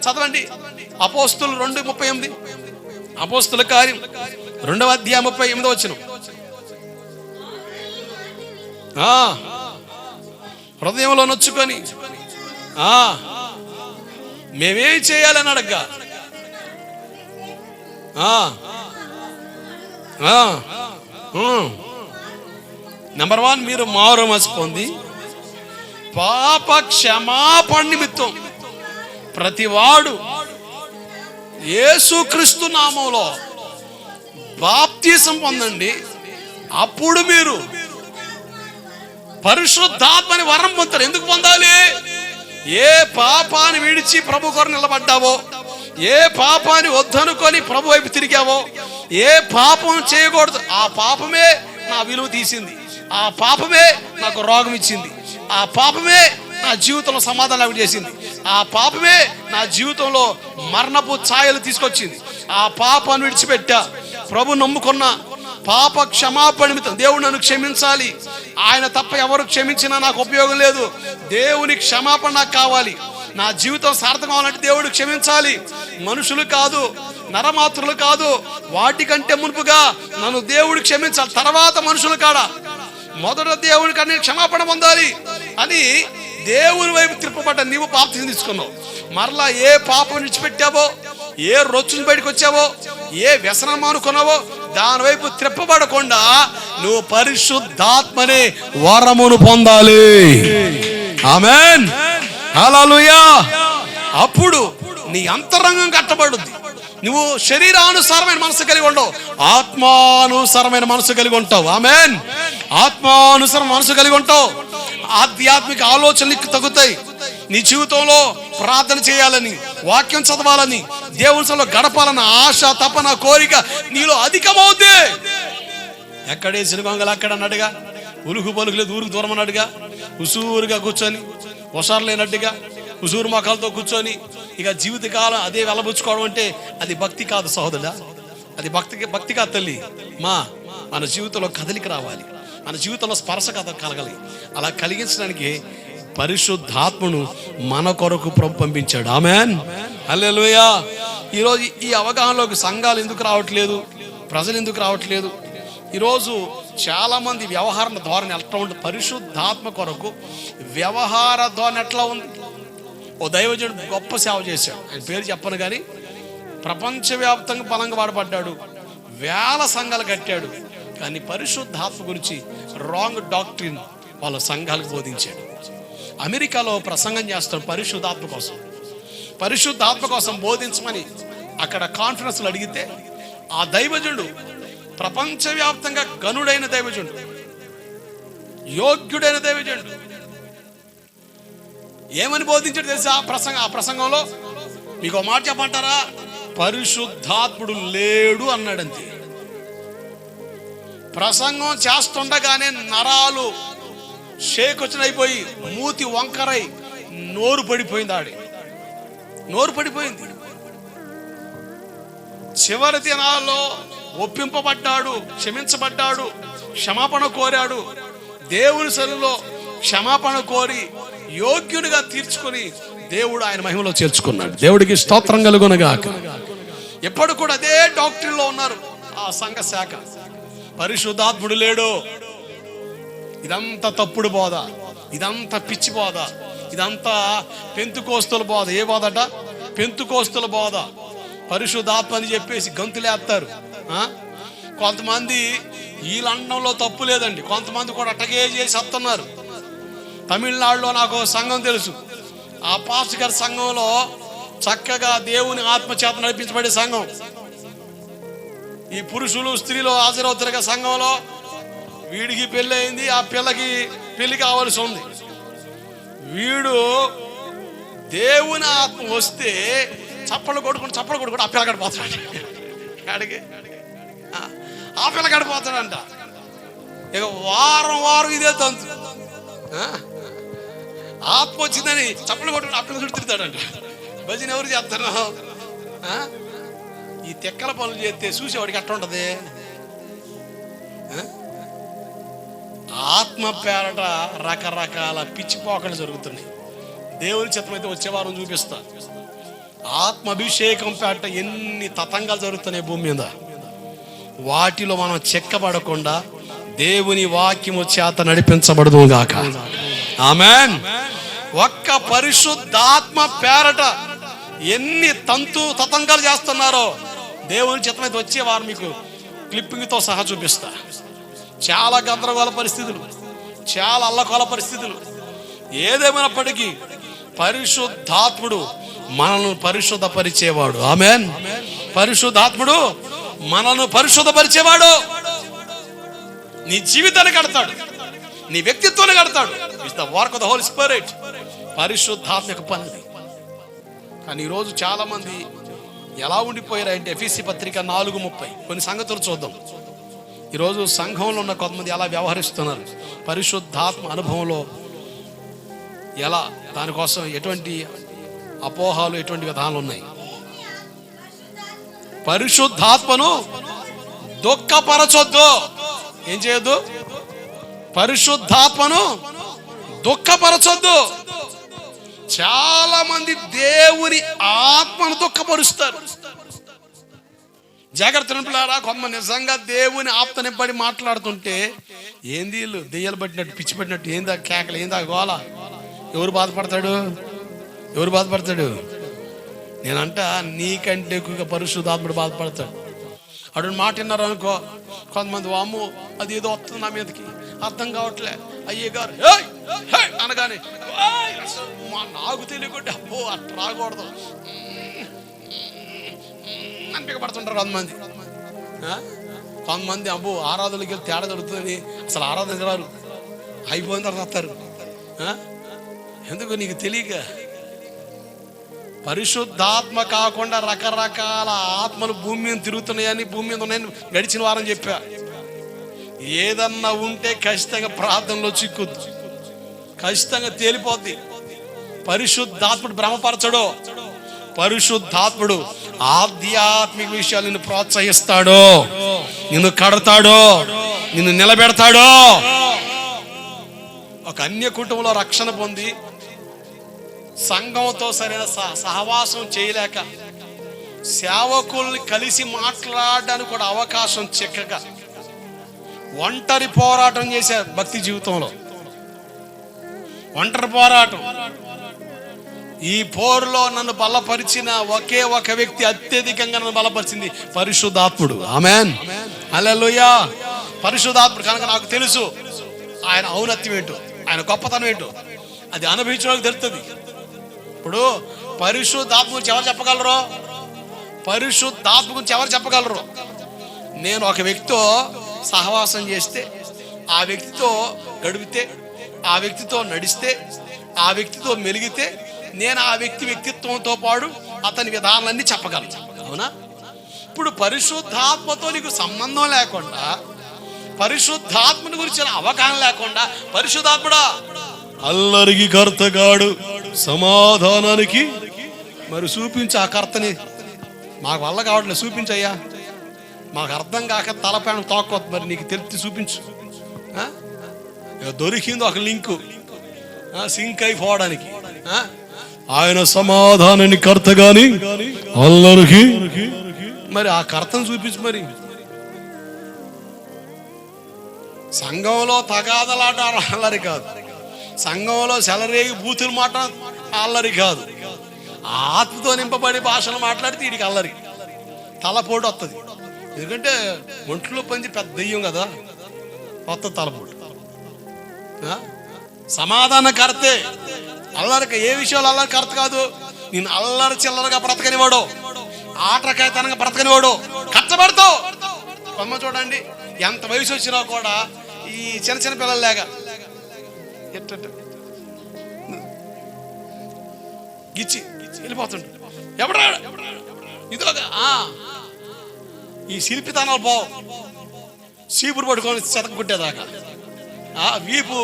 చదవండి అపోస్తులు 2:38. అపోస్తుల కార్యం 2వ అధ్యాయం 38వ వచనం. హృదయంలో నొచ్చుకొని మేమేం చేయాలని అడగ్గా, నెంబర్ 1 మీరు మారు మనసు పొంది పాప క్షమాపణ నిమిత్తం ప్రతివాడు యేసుక్రీస్తు నామములో బాప్తిసం పొందండి. అప్పుడు మీరు పరిశుద్ధాత్మని వరం పొందుతారు. ఎందుకు పొందాలి? ఏ పాపాన్ని విడిచి ప్రభు కొరకు నిలబడ్డావో, ఏ పాపాన్ని వద్దనుకొని ప్రభు వైపు తిరిగావో, ఏ పాపం చేయకూడదు ఆ పాపమే నా విలువ తీసింది, ఆ పాపమే నాకు రోగం ఇచ్చింది, ఆ పాపమే నా జీవితంలో సమాధానం చేసింది, ఆ పాపమే నా జీవితంలో మరణపు ఛాయలు తీసుకొచ్చింది. ఆ పాపాన్ని విడిచిపెట్టా, ప్రభు నమ్ముకున్న పాప క్షమాపణ నిమిత్తం దేవుడు నన్ను క్షమించాలి, ఆయన తప్ప ఎవరు క్షమించినా నాకు ఉపయోగం లేదు, దేవుని క్షమాపణ నాకు కావాలి, నా జీవితం సార్థకం అవ్వాలంటే దేవుడు క్షమించాలి. మనుషులు కాదు, నరమాత్రులు కాదు, వాటికంటే మునుపుగా నన్ను దేవుడు క్షమించాలి, తర్వాత మనుషులు కాడ మొదట దేవుడి కన్నా క్షమాపణ పొందాలి అని దేవుని వైపు తిప్పబడ్డ నీవు బాప్తిసం తీసుకున్నావు. మరలా ఏ పాపం విడిచిపెట్టావో, ఏ రొచ్చుని బయటకు వచ్చావో, ఏ వ్యసనం అనుకున్నావో దాని వైపు త్రిప్పబడకుండా నువ్వు పరిశుద్ధాత్మనే వరమును పొందాలి. ఆమేన్, హల్లెలూయా. అప్పుడు నీ అంతరంగం కట్టబడుద్ది. నువ్వు శరీరానుసారమైన మనసు కలిగి ఉండవు, ఆత్మానుసారమైన మనసు కలిగి ఉంటావు. ఆమేన్. ఆత్మానుసారం మనసు కలిగి ఉంటావు. ఆధ్యాత్మిక ఆలోచనలు తగ్గుతాయి. నీ జీవితంలో ప్రార్థన చేయాలని, వాక్యం చదవాలని, దేవునిలో గడపాలన్న ఆశ, తపన, కోరిక నీలో అధికమవుద్ది. ఎక్కడే సినిమాంగలు అక్కడ అన్నట్టుగా, ఉలుగు పలుకులేదు ఊరికి దూరం అన్నట్టుగా, ఉసూరుగా కూర్చొని, హుషారు లేనట్టుగా ఉసూరు మొక్కలతో కూర్చొని ఇక జీవితకాలం అదే వెళ్ళబుచ్చుకోవడం అంటే అది భక్తి కాదు సహోదరుడా. అది భక్తి కాదు తల్లి. మన జీవితంలో కదలిక రావాలి, మన జీవితంలో స్పర్శ కలగాలి. అలా కలిగించడానికి పరిశుద్ధాత్మను మన కొరకు ప్రభు పంపించాడు. ఆమేన్, హల్లెలూయా. ఈరోజు ఈ అవగాహనలోకి సంఘాలు ఎందుకు రావట్లేదు, ప్రజలు ఎందుకు రావట్లేదు? ఈరోజు చాలా మంది వ్యవహార ధోరణి ఎట్లా ఉంటుంది? పరిశుద్ధాత్మ కొరకు వ్యవహార ధోరణి ఎట్లా ఉంది? ఓ దైవజనుడు గొప్ప సేవ చేశాడు, ఆయన పేరు చెప్పను కానీ ప్రపంచవ్యాప్తంగా బలంగా వాడబడ్డాడు, వేల సంఘాలు కట్టాడు. కానీ పరిశుద్ధాత్మ గురించి రాంగ్ డాక్ట్రిన్ వాళ్ళ సంఘాలకు బోధించాడు. అమెరికాలో ప్రసంగం చేస్తాడు పరిశుద్ధాత్మ కోసం బోధించమని అక్కడ కాన్ఫరెన్స్లు అడిగితే ఆ దైవజనుడు ప్రపంచవ్యాప్తంగా గనుడైన దైవజనుడు, యోగ్యుడైన దైవజనుడు, ఏమని బోధించాడు తెలుసా? ఆ ప్రసంగంలో మీకు ఒక మాట చెప్పంటారా? పరిశుద్ధాత్ముడు లేడు అన్నాడంతే. ప్రసంగం చేస్తుండగానే నరాలు షేకొచ్చినైపోయి మూతి వంకరై నోరు పడిపోయింది. నోరు పడిపోయింది. చివరి దినాల్లో ఒప్పింపబడ్డాడు, క్షమించబడ్డాడు, క్షమాపణ కోరాడు. దేవుని సన్నిధిలో క్షమాపణ కోరి యోగ్యునిగా తీర్చుకొని దేవుడు ఆయన మహిమలో చేర్చుకున్నాడు. దేవుడికి స్తోత్రం కలుగునుగాక. ఎప్పుడు కూడా అదే డాక్టరీలో ఉన్నారు ఆ సంఘ శాఖ. పరిశుద్ధాత్ముడు లేడు, ఇదంతా తప్పుడు బోధ, ఇదంతా పిచ్చి బోధ, ఇదంతా పెంతుకోస్తుల బోధ. ఏ బోధట? పెంతుకోస్తుల బోధ. పరిశుద్ధాత్మ అని చెప్పేసి గంతులేస్తారు. కొంతమంది వీళ్ళ అండంలో తప్పు లేదండి, కొంతమంది కూడా అట్టగే చేసి వస్తున్నారు. తమిళనాడులో నాకు సంఘం తెలుసు. ఆ పాస్టర్ గారి సంఘంలో చక్కగా దేవుని ఆత్మచేత నడిపించబడే సంఘం. ఈ పురుషులు స్త్రీలు హాజరవుతారుగా సంఘంలో. వీడికి పెళ్ళి అయింది, ఆ పిల్లకి పెళ్లి కావాల్సి ఉంది. వీడు దేవుని ఆత్మ వస్తే చప్పలు కొడుకుంటూ ఆ పిల్లగాడు పోతాడు. అడిగి ఆ పిల్లగాడు పోతాడంట. ఇక వారం ఇదే తంతు. ఆత్మ వచ్చిందని చప్పలు కొట్టుకుంటూ ఆ పిల్ల చుట్టూ తిరుగుతాడంట. భజన ఎవరు చేస్తారు? ఈ తెక్కల పనులు చేస్తే చూసేవాడికి అట్లా ఉంటది. ఆత్మ పేరట రకరకాల పిచ్చిపోకలు జరుగుతున్నాయి. దేవుని చిత్తమైతే వచ్చే వారం చూపిస్తా. ఆత్మ అభిషేకం పేరట ఎన్ని తతంగాలు జరుగుతున్నాయి భూమి మీద. వాటిలో మనం చెక్కబడకుండా దేవుని వాక్యము చేత నడిపించబడదు గాక. ఆమేన్. ఒక్క పరిశుద్ధాత్మ పేరట ఎన్ని తతంగాలు చేస్తున్నారో దేవుని చిత్తమైతే వచ్చే వారు మీకు క్లిప్పింగ్తో సహా చూపిస్తా. చాలా గందరగోళ పరిస్థితులు, చాలా అల్లకోల పరిస్థితులు. ఏదేమైనప్పటికీ పరిశుద్ధాత్ముడు మనల్ని పరిశుద్ధపరిచేవాడు. ఆమేన్. పరిశుద్ధాత్ముడు మనల్ని పరిశుద్ధపరిచేవాడు. నీ జీవితాన్ని కడతాడు, నీ వ్యక్తిత్వాన్ని కడతాడు. It's the work of the Holi spirit. పరిశుద్ధాత్మ యొక్క పనిది. కానీ ఈరోజు చాలా మంది ఎలా ఉండిపోయారంటే ఎఫెసీ పత్రిక 4:30 కొన్ని సంగతులు చూద్దాం. ఈరోజు సంఘంలో ఉన్న కొంతమంది ఎలా వ్యవహరిస్తున్నారు, పరిశుద్ధాత్మ అనుభవంలో ఎలా, దానికోసం ఎటువంటి అపోహాలు, ఎటువంటి విధానాలు ఉన్నాయి. పరిశుద్ధాత్మను దుఃఖపరచొద్దు. ఏం చేయొద్దు? పరిశుద్ధాత్మను దుఃఖపరచొద్దు. చాలా మంది దేవుని ఆత్మను దుఃఖపరుస్తారు. జాగ్రత్త నింపులారా. కొంతమంది నిజంగా దేవుని ఆత్మ నింపడి మాట్లాడుతుంటే ఏంది వీళ్ళు దెయ్యాలు పట్టినట్టు, పిచ్చి పట్టినట్టు, ఏందా కేకలు, ఏందా గోల. ఎవరు బాధపడతాడు? నేనంట నీకంటే ఎక్కువగా పరిశుద్ధాత్ముడు బాధపడతాడు. అటువంటి మాట విన్నారు అనుకో, కొంతమంది వాము అది ఏదో వస్తుంది నా మీదకి, అర్థం కావట్లే అయ్యే గారు అనగానే నాకు తెలియకుండా అబ్బో అట్లా రాకూడదు అనిపించబడుతుంటారు కొంతమంది. అబ్బో ఆరాధనకి వెళ్ళి తేడా జరుగుతుంది, అసలు ఆరాధన రారు, అయిపోయిన తర్వాత వస్తారు. ఎందుకు? నీకు తెలియక. పరిశుద్ధాత్మ కాకుండా రకరకాల ఆత్మలు భూమి మీద తిరుగుతున్నాయని, భూమి మీద ఉన్నాయని గడిచిన వారం చెప్పా. ఏదన్నా ఉంటే ఖచ్చితంగా ప్రార్థనలో చిక్కుద్దు, ఖచ్చితంగా తేలిపోద్ది. పరిశుద్ధాత్ముడు భ్రమపరచడు. పరిశుద్ధాత్ముడు ఆధ్యాత్మిక విషయాలు నిన్ను ప్రోత్సహిస్తాడు, నిన్ను కడతాడు, నిన్ను నిలబెడతాడు. ఒక అన్య కుటుంబంలో రక్షణ పొంది సంఘంతో సరైన సహవాసం చేయలేక, సేవకుల్ని కలిసి మాట్లాడడానికి కూడా అవకాశం చిక్కక ఒంటరి పోరాటం చేశారు. భక్తి జీవితంలో ఒంటరి పోరాటం. ఈ పోరులో నన్ను బలపరిచిన ఒకే ఒక వ్యక్తి, అత్యధికంగా నన్ను బలపరిచింది పరిశుద్ధాత్ముడు. ఆమేన్, హల్లెలూయా. పరిశుద్ధాత్ముడు కనుక నాకు తెలుసు ఆయన ఔన్నత్యం ఏంటో, ఆయన గొప్పతనం ఏంటో. అది అనుభవించిన వాళ్ళకి తెలుస్తుంది. ఇప్పుడు పరిశుద్ధాత్మ గురించి ఎవరు చెప్పగలరు? పరిశుద్ధాత్మ గురించి ఎవరు చెప్పగలరు? నేను ఒక వ్యక్తితో సహవాసం చేస్తే, ఆ వ్యక్తితో గడిపితే, ఆ వ్యక్తితో నడిస్తే, ఆ వ్యక్తితో మెలిగితే నేను ఆ వ్యక్తిత్వంతో పాటు అతని విధానాలన్నీ చెప్పగలను. అవునా? ఇప్పుడు పరిశుద్ధాత్మతో నీకు సంబంధం లేకుండా, పరిశుద్ధాత్మని గురించి అవగాహన లేకుండా పరిశుద్ధాత్ముడా అల్లరికి కర్తగాడు సమాధానానికి మరి చూపించు ఆ కర్తని. మాకు వల్ల కావట్లేదు, చూపించయ్యా. మాకు అర్థం కాక తలపైన తోక్కొద్దు, మరి నీకు తెలిసి చూపించు. దొరికింది ఒక లింకు సింక్ అయిపోవడానికి. ఆయన సమాధానాన్ని కర్త గాని అల్లరికి, మరి ఆ కర్తను చూపించు. మరి సంఘంలో తగాదలాట అల్లరి కాదు, సంఘంలో సెలరేగి బూతులు మాట అల్లరి కాదు. ఆత్మతో నింపబడి భాషలు మాట్లాడితే వీడికి అల్లరి, తలపోటు వస్తుంది. ఎందుకంటే ఒంట్లో పంచి పెద్ద దెయ్యం కదా, కొత్త తలపోటు. సమాధాన కర్తే అల్లరికి, ఏ విషయంలో అల్లరి కర్త కాదు. నేను అల్లరి చిల్లరగా బ్రతకనివాడు, ఆటకాయతనంగా బ్రతకనివాడు, కష్టపడతావు. కొమ్మ చూడండి, ఎంత వయసు వచ్చినా కూడా ఈ చిన్న చిన్న పిల్లలు లేక గిచ్చి వెళ్ళిపోతుంటాడు. ఎవడా ఇదిలోగా ఈ శిల్పితనాలు పోవు. సీపురు పట్టుకొని చెతక కుట్టేదాకా, వీపు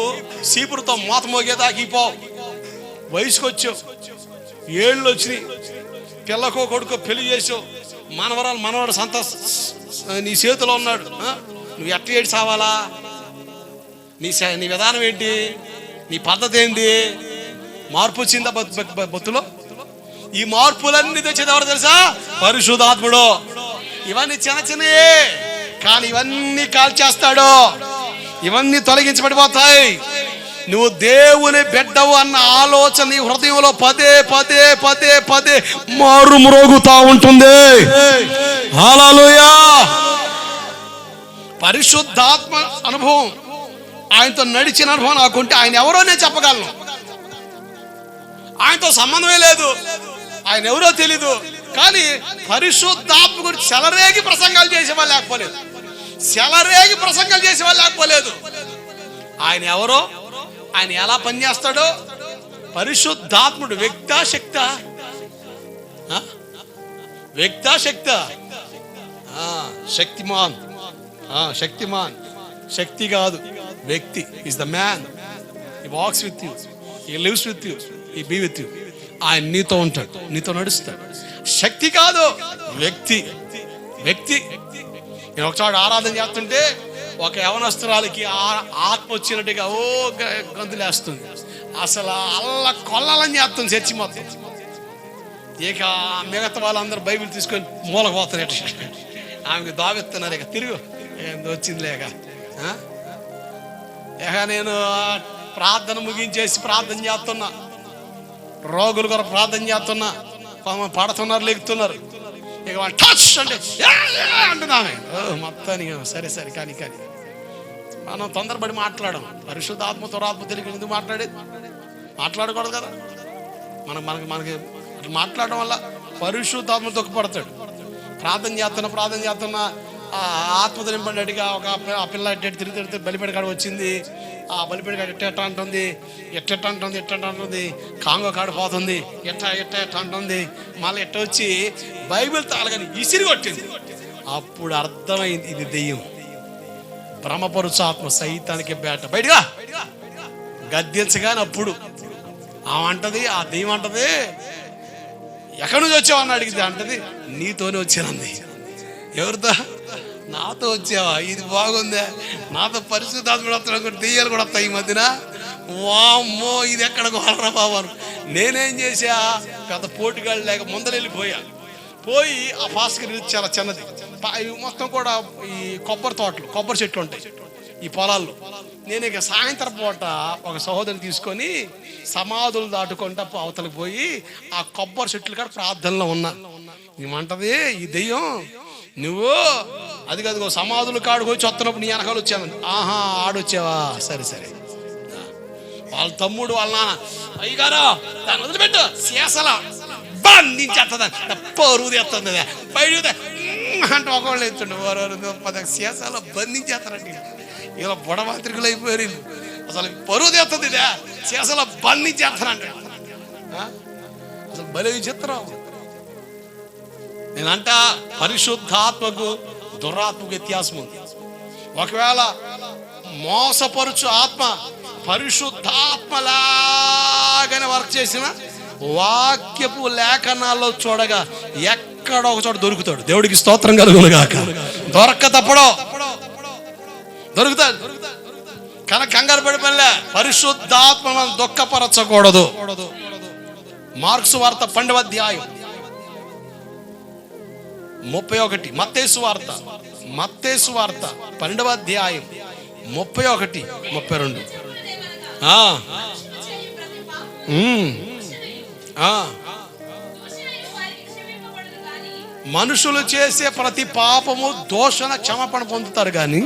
సీపురుతో మూత మోగేదాకా ఈ పోవు. వయసుకు వచ్చావు, ఏళ్ళు వచ్చినాయి, పిల్లకో కొడుకో పెళ్లి చేసావు, మనవాడు సంత నీ చేతిలో ఉన్నాడు. నువ్వు ఎట్ట ఏడు సావాలా? నీ విధానం ఏంటి? నీ పద్ధతి ఏంటి? మార్పు వచ్చిందా బతులో? ఈ మార్పులన్నీ తెచ్చేది ఎవరు తెలుసా? పరిశుద్ధాత్ముడు. ఇవన్నీ చిన్న చిన్నయే, కానీ ఇవన్నీ కాల్చేస్తాడు, ఇవన్నీ తొలగించబడిపోతాయి. నువ్వు దేవుని బిడ్డవు అన్న ఆలోచన నీ హృదయంలో పదే పదే పదే పదే మారుమ్రోగుతా ఉంటుంది. హల్లెలూయా. పరిశుద్ధాత్మ అనుభవం, ఆయనతో నడిచిన అనుభవం నాకుంటే ఆయన ఎవరో నేను చెప్పగలను. ఆయనతో సంబంధమే లేదు, ఆయన ఎవరో తెలీదు, కానీ పరిశుద్ధాత్మ గురించి సెలరేగి ప్రసంగాలు చేసేవాళ్ళు లేకపోలేదు, సెలరేగి ప్రసంగాలు చేసేవాళ్ళు లేకపోలేదు. ఆయన ఎవరో, ఆయన ఎలా పనిచేస్తాడో. పరిశుద్ధాత్ముడు వ్యక్తా శక్తా? వ్యక్తా శక్తా? శక్తిమాన్, శక్తిమాన్. శక్తి కాదు, వ్యక్తి. Is the man. He walks with you, he lives with you, he be with you. ఆయన నీతో ఉంటాడు, నీతో నడుస్తాడు. శక్తి కాదు, వ్యక్తి. వ్యక్తి. నేను ఒకసారి ఆరాధన చేస్తుంటే ఒక యవనస్తురాలికి ఆత్మ వచ్చినట్టుగా గంతులేస్తుంది. అసలు అల్ల కొల్లాలని చేస్తుంది చర్చి మొత్తం. ఇక మిగతా వాళ్ళందరూ బైబిల్ తీసుకొని మూలకపోతున్నారు, ఆమెకు దావెత్తున్నారు. ఇక తిరుగు వచ్చింది లేక. ఇక నేను ప్రార్థన ముగించేసి ప్రార్థన చేస్తున్నా, రోగులు కూడా ప్రార్థన చేస్తున్నా, పడుతున్నారు, లెగుతున్నారు. ఇక టచ్ అంటే అంటున్నామే మొత్తానికి. సరే సరే, కానీ కానీ మనం తొందరపడి మాట్లాడడం. పరిశుద్ధాత్మ దురాత్మ తెలియక ఎందుకు మాట్లాడకూడదు కదా. మనకి మాట్లాడడం వల్ల పరిశుద్ధాత్మ దుఃఖపడతాడు. ప్రార్థన చేస్తున్నా ఆత్మతో నింపడిగా ఒక పిల్ల ఎట్ట తిరిగి బలిపేట కాడ వచ్చింది. ఆ బలిపేట కాడ ఎట్ట అంటుంది, ఎట్ట అంటుంది, కాంగో కాడిపోతుంది, ఎట్ట అంటుంది. మళ్ళీ ఎట్ట వచ్చి బైబిల్ తాళగాని ఇసిరి కొట్టింది. అప్పుడు అర్థమైంది, ఇది దెయ్యం, భ్రమపరుచు ఆత్మ, సైతానికి బేట. బయటగా గద్దించగాని అప్పుడు అంటది, ఆ దెయ్యం అంటది, ఎక్కడి నుంచి వచ్చావని అడిగితే అంటది, నీతోనే వచ్చానంది. ఎవరితో? నాతో వచ్చావా? ఇది బాగుందే, నాతో పరిశుద్ధాత్మ దెయ్యాలు కూడా వస్తాయి ఈ మధ్యన. వామ్మో, ఇది ఎక్కడ గోలరా బాబు. నేనేం చేసా, పెద్ద పోటీగాళ్ళు లేక ముందరెళ్ళిపోయా. పోయి ఆ భాస్కర్ చాలా చిన్నది, మొత్తం కూడా ఈ కొబ్బరి చెట్లు ఉంటాయి ఈ పొలాల్లో. నేను ఇక సాయంత్రం పూట ఒక సహోదరిని తీసుకొని సమాధులు దాటుకుంటా అవతలకు పోయి ఆ కొబ్బరి చెట్లు కాడ ప్రార్థనలో ఉన్నా. ఏమంటది ఈ దెయ్యం, నువ్వు అది కదుగో సమాధులు కాడుకు వచ్చి వస్తున్నప్పుడు నీ వెనకాల వచ్చాను. ఆడొచ్చావా? సరే సరే. వాళ్ళ తమ్ముడు వాళ్ళ నాన్న, అయ్యగారా దాన్ని వదిలిపెట్టు, శేషలా బంధించేస్తుందా, పరువు తెస్తుంది బయట అంటే ఒకళ్ళు ఎత్తుండే శేషాలు బంధించేస్తారండి. ఇలా బుడమాత్రికలు అయిపోయారు. అసలు పరువు తెస్తుంది ఇదే అసలు బండి చేస్తానంటే అసలు బలి చిత్రం. నేనంట పరిశుద్ధాత్మకు దురాత్మకు వ్యత్యాసం ఉంది. ఒకవేళ మోసపరుచు ఆత్మ పరిశుద్ధాత్మలాగానే వర్క్ చేసిన వాక్యపు లేఖనాల్లో చూడగా ఎక్కడ ఒక చోట దొరుకుతాడు. దేవుడికి స్తోత్రం కలుగునుగాక. దొరక్క తప్పడో దొరుకుతాడు. కనుక కంగారు పడిపోలే. పరిశుద్ధాత్మ మనం దుఃఖపరచకూడదు. మార్క్సు వార్త 12వ అధ్యాయం 31, మత్తయి వార్త 12వ అధ్యాయం 31, 32. మనుషులు చేసే ప్రతి పాపము దోషణ క్షమాపణ పొందుతారు కానీ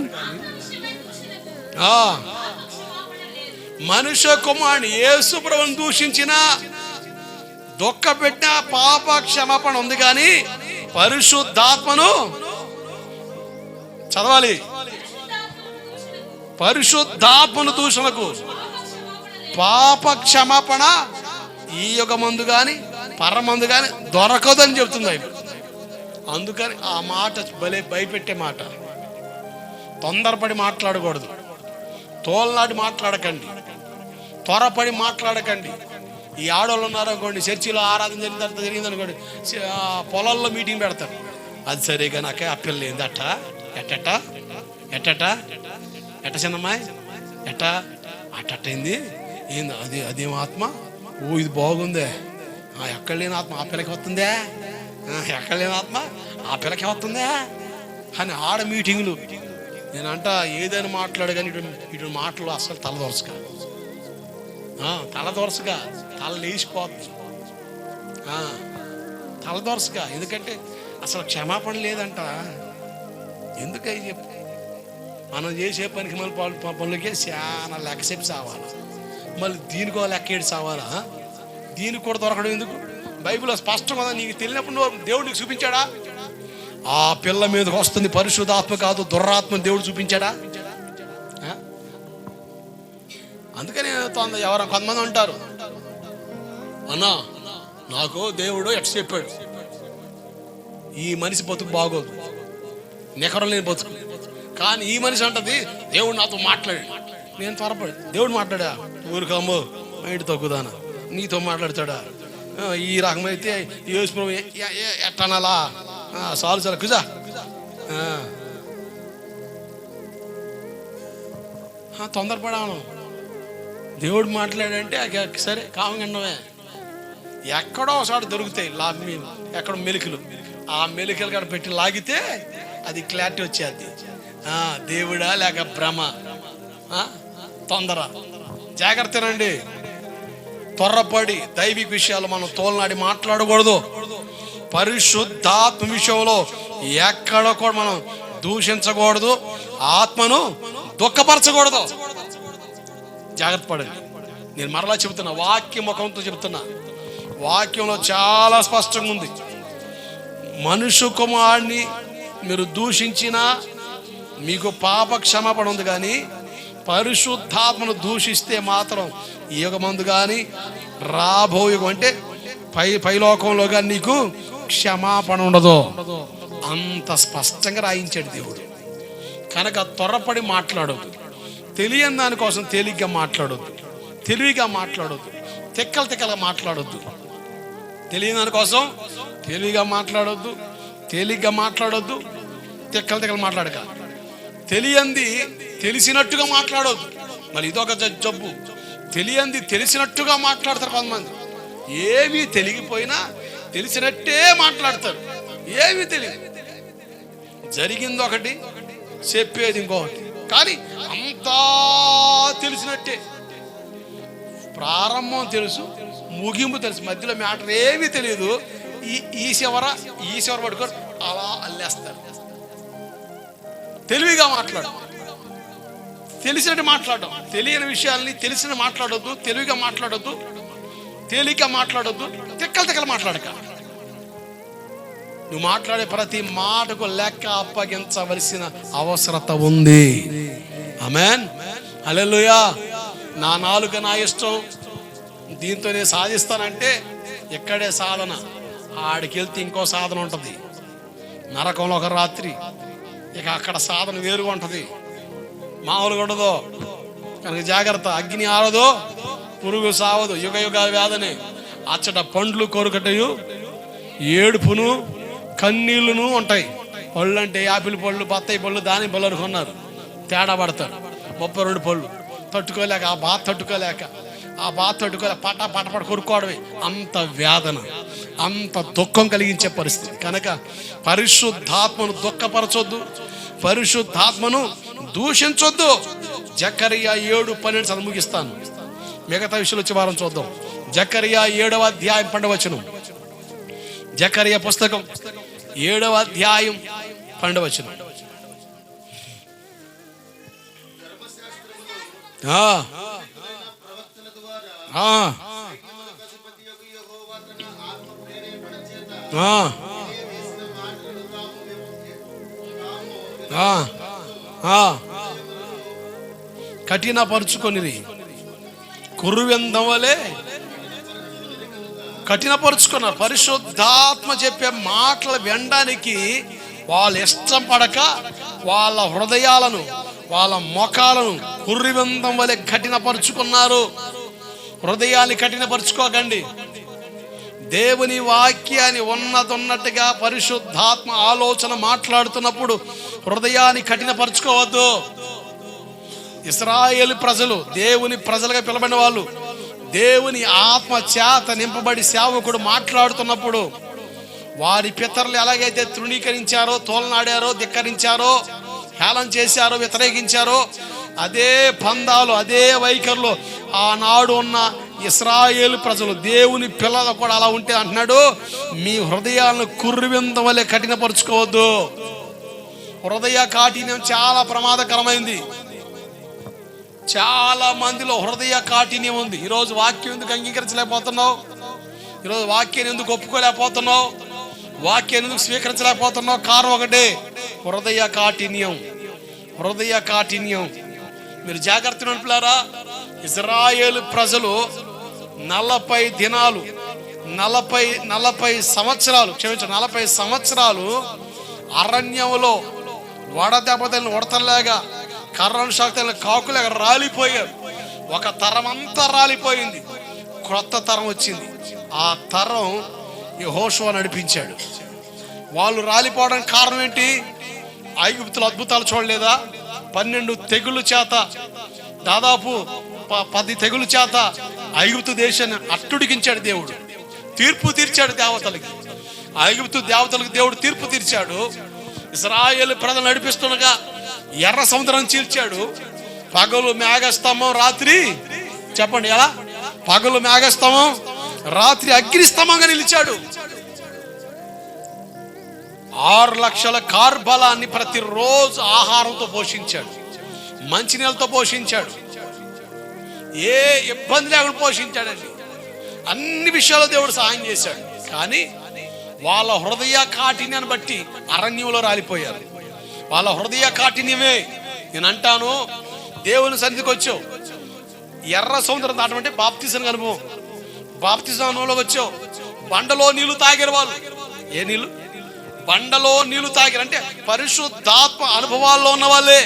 మనుష్య కుమారుని యేసు ప్రభువును దూషించిన దుఃఖపెట్టిన పాప క్షమాపణ ఉంది కానీ పరిశుద్ధాత్మను చదవాలి. పరిశుద్ధాత్మను దూషణకు పాప క్షమాపణ ఈ యుగమందు కానీ పరమందు కానీ దొరకదని చెప్తుంది ఆయన. అందుకని ఆ మాట భలే భయపెట్టే మాట. తొందరపడి మాట్లాడకూడదు. తోలనాటి మాట్లాడకండి. త్వరపడి మాట్లాడకండి. ఈ ఆడవాళ్ళు ఉన్నారు అనుకోండి, చర్చిలో ఆరాధన జరిగింది అనుకోండి, పొలాల్లో మీటింగ్ పెడతారు. అది సరిగా నాకే ఆ పిల్ల ఏంది అట్ట ఎట్టట ఎట్టట ఎట్ట చిన్నమ్మాయి ఎట్ట అట్టయింది ఏంది అది అదేం ఆత్మ, ఓ ఇది బాగుందే, ఎక్కడ లేని ఆత్మ ఆ పిల్లకి వస్తుందే, ఎక్కడ లేని ఆత్మ ఆ పిల్లకి వస్తుందే అని ఆడ మీటింగులు. నేనంట ఏదైనా మాట్లాడు కానీ ఇటు మాటలు అసలు తలదోరసగా తల లేచిపోతుంది. తలదోరసగా. ఎందుకంటే అసలు క్షమాపణ లేదంట. ఎందుకని చెప్పు, మనం చేసే పనికి మళ్ళీ పనులకే చాలా లెక్క చెప్పి సావాలా, మళ్ళీ దీనికో లెక్క ఏడు సావాలా. దీనికి కూడా దొరకడం ఎందుకు? బైబిల్లో స్పష్టంగా నీకు తెలియనప్పుడు దేవుడు నీకు చూపించాడా? ఆ పిల్ల మీదకి వస్తుంది పరిశుద్ధాత్మ కాదు దురాత్మ దేవుడు చూపించాడా? అందుకని ఎవరు కొంతమంది అంటారు, అన్నా నాకు దేవుడు ఎట్లా చెప్పాడు, ఈ మనిషి బతుకు బాగోదు, నికరం లేని బతుకు. కానీ ఈ మనిషి అంటది దేవుడు నాతో మాట్లాడాడు. నేను త్వరపడి దేవుడు మాట్లాడా, ఊరికమ్మో మైండ్ తగ్గుదానా, నీతో మాట్లాడతాడా? ఈ రకమైతే యేసు ప్రభు ఎట్టనాలా, సాలు సార్ కుజా తొందరపడాను. దేవుడు మాట్లాడంటే సరే కామంగండమే. ఎక్కడో ఒకసారి దొరుకుతాయి ఎక్కడ మెలికలు, ఆ మెలికలు కాడ పెట్టి లాగితే అది క్లారిటీ వచ్చేది. దేవుడా లేక భ్రమ. తొందర జాగ్రత్తనండి. త్వరపడి దైవిక విషయాలు మనం తోలనాడి మాట్లాడకూడదు. పరిశుద్ధాత్మ విషయంలో ఎక్కడ కూడా మనం దూషించకూడదు, ఆత్మను దుఃఖపరచకూడదు. జాగ్రత్త పడండి. నేను మరలా చెబుతున్నా, వాక్య ముఖంతో చెబుతున్నా. వాక్యంలో చాలా స్పష్టంగా ఉంది. మనుష్య కుమారుని మీరు దూషించినా మీకు పాప క్షమాపణ ఉంది, కానీ పరిశుద్ధాత్మను దూషిస్తే మాత్రం ఈ యుగమందు కానీ రాబో యుగం అంటే పైలోకంలో కానీ నీకు క్షమాపణ ఉండదు. అంత స్పష్టంగా రాయించాడు దేవుడు. కనుక త్వరపడి మాట్లాడొద్దు. తెలియని దానికోసం తేలిగ్గా మాట్లాడొద్దు, తెలివిగా మాట్లాడొద్దు, తిక్కలుగా మాట్లాడొద్దు. తెలియని దానికోసం తెలివిగా మాట్లాడొద్దు, తేలిగ్గా మాట్లాడొద్దు, తిక్కలు మాట్లాడక. తెలియంది తెలిసినట్టుగా మాట్లాడొద్దు. మరి ఇదొక జబ్బు. తెలియంది తెలిసినట్టుగా మాట్లాడతారు కొంతమంది. ఏమీ తెలిగిపోయినా తెలిసినట్టే మాట్లాడతారు. ఏమీ తెలియదు, జరిగింది ఒకటి, చెప్పేది ఇంకొకటి. కానీ అంతా తెలిసినట్టే. ప్రారంభం తెలుసు, ముగింపు తెలుసు, మధ్యలో మ్యాటర్ ఏమీ తెలియదు. ఈ చివర పడుకొని అలా అల్లేస్తారు. తెలివిగా మాట్లాడు, తెలిసినట్టు మాట్లాడడం. తెలియని విషయాల్ని తెలిసిన మాట్లాడొద్దు, తెలివిగా మాట్లాడొద్దు, తేలిగ్గా మాట్లాడొద్దు, తిక్కలు మాట్లాడక. నువ్వు మాట్లాడే ప్రతి మాటకు లెక్క అప్పగించవలసిన అవసరత ఉంది. ఆమేన్, హల్లెలూయా. నా నాలుక నా ఇష్టం, దీంతో నేను సాధిస్తానంటే ఇక్కడే సాధన. ఆడికి వెళ్తే ఇంకో సాధన ఉంటుంది, నరకంలో ఒక రాత్రి. ఇక అక్కడ సాధన వేరుగా ఉంటుంది, మామూలుగా ఉండదు. కనుక జాగ్రత్త. అగ్ని ఆరదు, పురుగు సావదు, యుగ యుగ వ్యాధనే. అచ్చట పండ్లు కొరుకటయు, ఏడుపును కన్నీళ్లును ఉంటాయి. పళ్ళు అంటే యాపిల్ పళ్ళు, బత్తాయి పళ్ళు, దాని పళ్ళు అనుకున్నారు. తేడా పడతారు. 32 పళ్ళు తట్టుకోలేక, ఆ బాధ తట్టుకోలేక పట పట కొరుక్కోవడమే. అంత వేదన, అంత దుఃఖం కలిగించే పరిస్థితి. కనుక పరిశుద్ధాత్మను దుఃఖపరచొద్దు, పరిశుద్ధాత్మను దూషించొద్దు. జకరియా 7:12 ముగిస్తాను. మిగతా విషయాలు వచ్చే వారం చూద్దాం. జకరియా 7వ అధ్యాయం 12వ వచనం. జకరియా పుస్తకం 7వ అధ్యాయం 12వ వచనం. కఠినపరుచుకొని కురువెందం వలె కఠినపరుచుకున్నారు. పరిశుద్ధాత్మ చెప్పే మాటలు వినడానికి వాళ్ళు ఇష్టం పడక వాళ్ళ హృదయాలను, వాళ్ళ ముఖాలను కుర్రివెందం వలె కఠినపరుచుకున్నారు. హృదయాన్ని కఠినపరుచుకోకండి. దేవుని వాక్యాన్ని ఉన్నట్టుగా పరిశుద్ధాత్మ ఆలోచన మాట్లాడుతున్నప్పుడు హృదయాన్ని కఠినపరుచుకోవద్దు. ఇశ్రాయేలు ప్రజలు దేవుని ప్రజలుగా పిలబడిన వాళ్ళు, దేవుని ఆత్మ చేత నింపబడి సేవకుడు మాట్లాడుతున్నప్పుడు వారి పితరులు ఎలాగైతే తృణీకరించారో, తోలనాడారో, ధిక్కరించారో, హేళన చేశారో, వ్యతిరేకించారో, అదే పందాలు, అదే వైఖరులు ఆనాడు ఉన్న ఇశ్రాయేలు ప్రజలు, దేవుని పిల్లలు కూడా అలా ఉంటే అంటున్నాడు, మీ హృదయాలను కుర్రివిందం వలె కఠినపరుచుకోవద్దు. హృదయ కాఠిన్యం చాలా ప్రమాదకరమైంది. చాలా మందిలో హృదయ కాఠిన్యం ఉంది. ఈరోజు వాక్యం ఎందుకు అంగీకరించలేకపోతున్నావు? ఈరోజు వాక్యాన్ని ఎందుకు ఒప్పుకోలేకపోతున్నావు? వాక్యాన్ని ఎందుకు స్వీకరించలేకపోతున్నావు? కారణం ఒకటే, హృదయ కాఠిన్యం. హృదయ కాఠిన్యం. మీరు జాగ్రత్త నడుపులారా. ఇశ్రాయేలు ప్రజలు 40 దినాలు 40 సంవత్సరాలు 40 సంవత్సరాలు అరణ్యంలో వడదెబ్బతలను ఉడతలేగా, కర్రను శాఖలు కాకులేక రాలిపోయారు. ఒక తరం అంతా రాలిపోయింది, క్రొత్త తరం వచ్చింది. ఆ తరం యెహోషువ నడిపించాడు. వాళ్ళు రాలిపోవడానికి కారణం ఏంటి? ఐగుప్తుల అద్భుతాలు చూడలేదా? 12 తెగుళ్ళ చేత, దాదాపు 10 తెగుళ్ళ చేత ఐగుప్తు దేశాన్ని అట్టుడికించాడు దేవుడు. తీర్పు తీర్చాడు దేవతలకి. ఐగుప్తు దేవతలకు దేవుడు తీర్పు తీర్చాడు. ఇశ్రాయేలు ప్రజలు నడిపిస్తుండగా ఎర్ర సముద్రం చీల్చాడు. పగలు మేఘస్తంభం, రాత్రి చెప్పండి ఎలా? పగలు మేఘస్తంభం, రాత్రి అగ్నిస్తంభంగా నిలిచాడు. 6 లక్షల కార్బలాన్ని ప్రతిరోజు ఆహారంతో పోషించాడు, మంచినీళ్ళతో పోషించాడు, ఏ ఇబ్బంది లేకుండా పోషించాడండి. అన్ని విషయాల్లో దేవుడు సహాయం చేశాడు. కానీ వాళ్ళ హృదయ కాఠిన్యాన్ని బట్టి అరణ్యంలో రాలిపోయారు. వాళ్ళ హృదయ కాఠిన్యమే. నేను అంటాను, దేవుని సన్నిధికి వచ్చావు, ఎర్ర సముద్రం దాటమంటే బాప్తిజం అనుభవం. బాప్తిజం అనుభవంలోకి వచ్చావు, బండలో నీళ్లు తాగారు వాళ్ళు. ఏ నీళ్లు? బండలో నీళ్లు తాగారు. అంటే పరిశుద్ధాత్మ అనుభవాల్లో ఉన్న వాళ్ళే,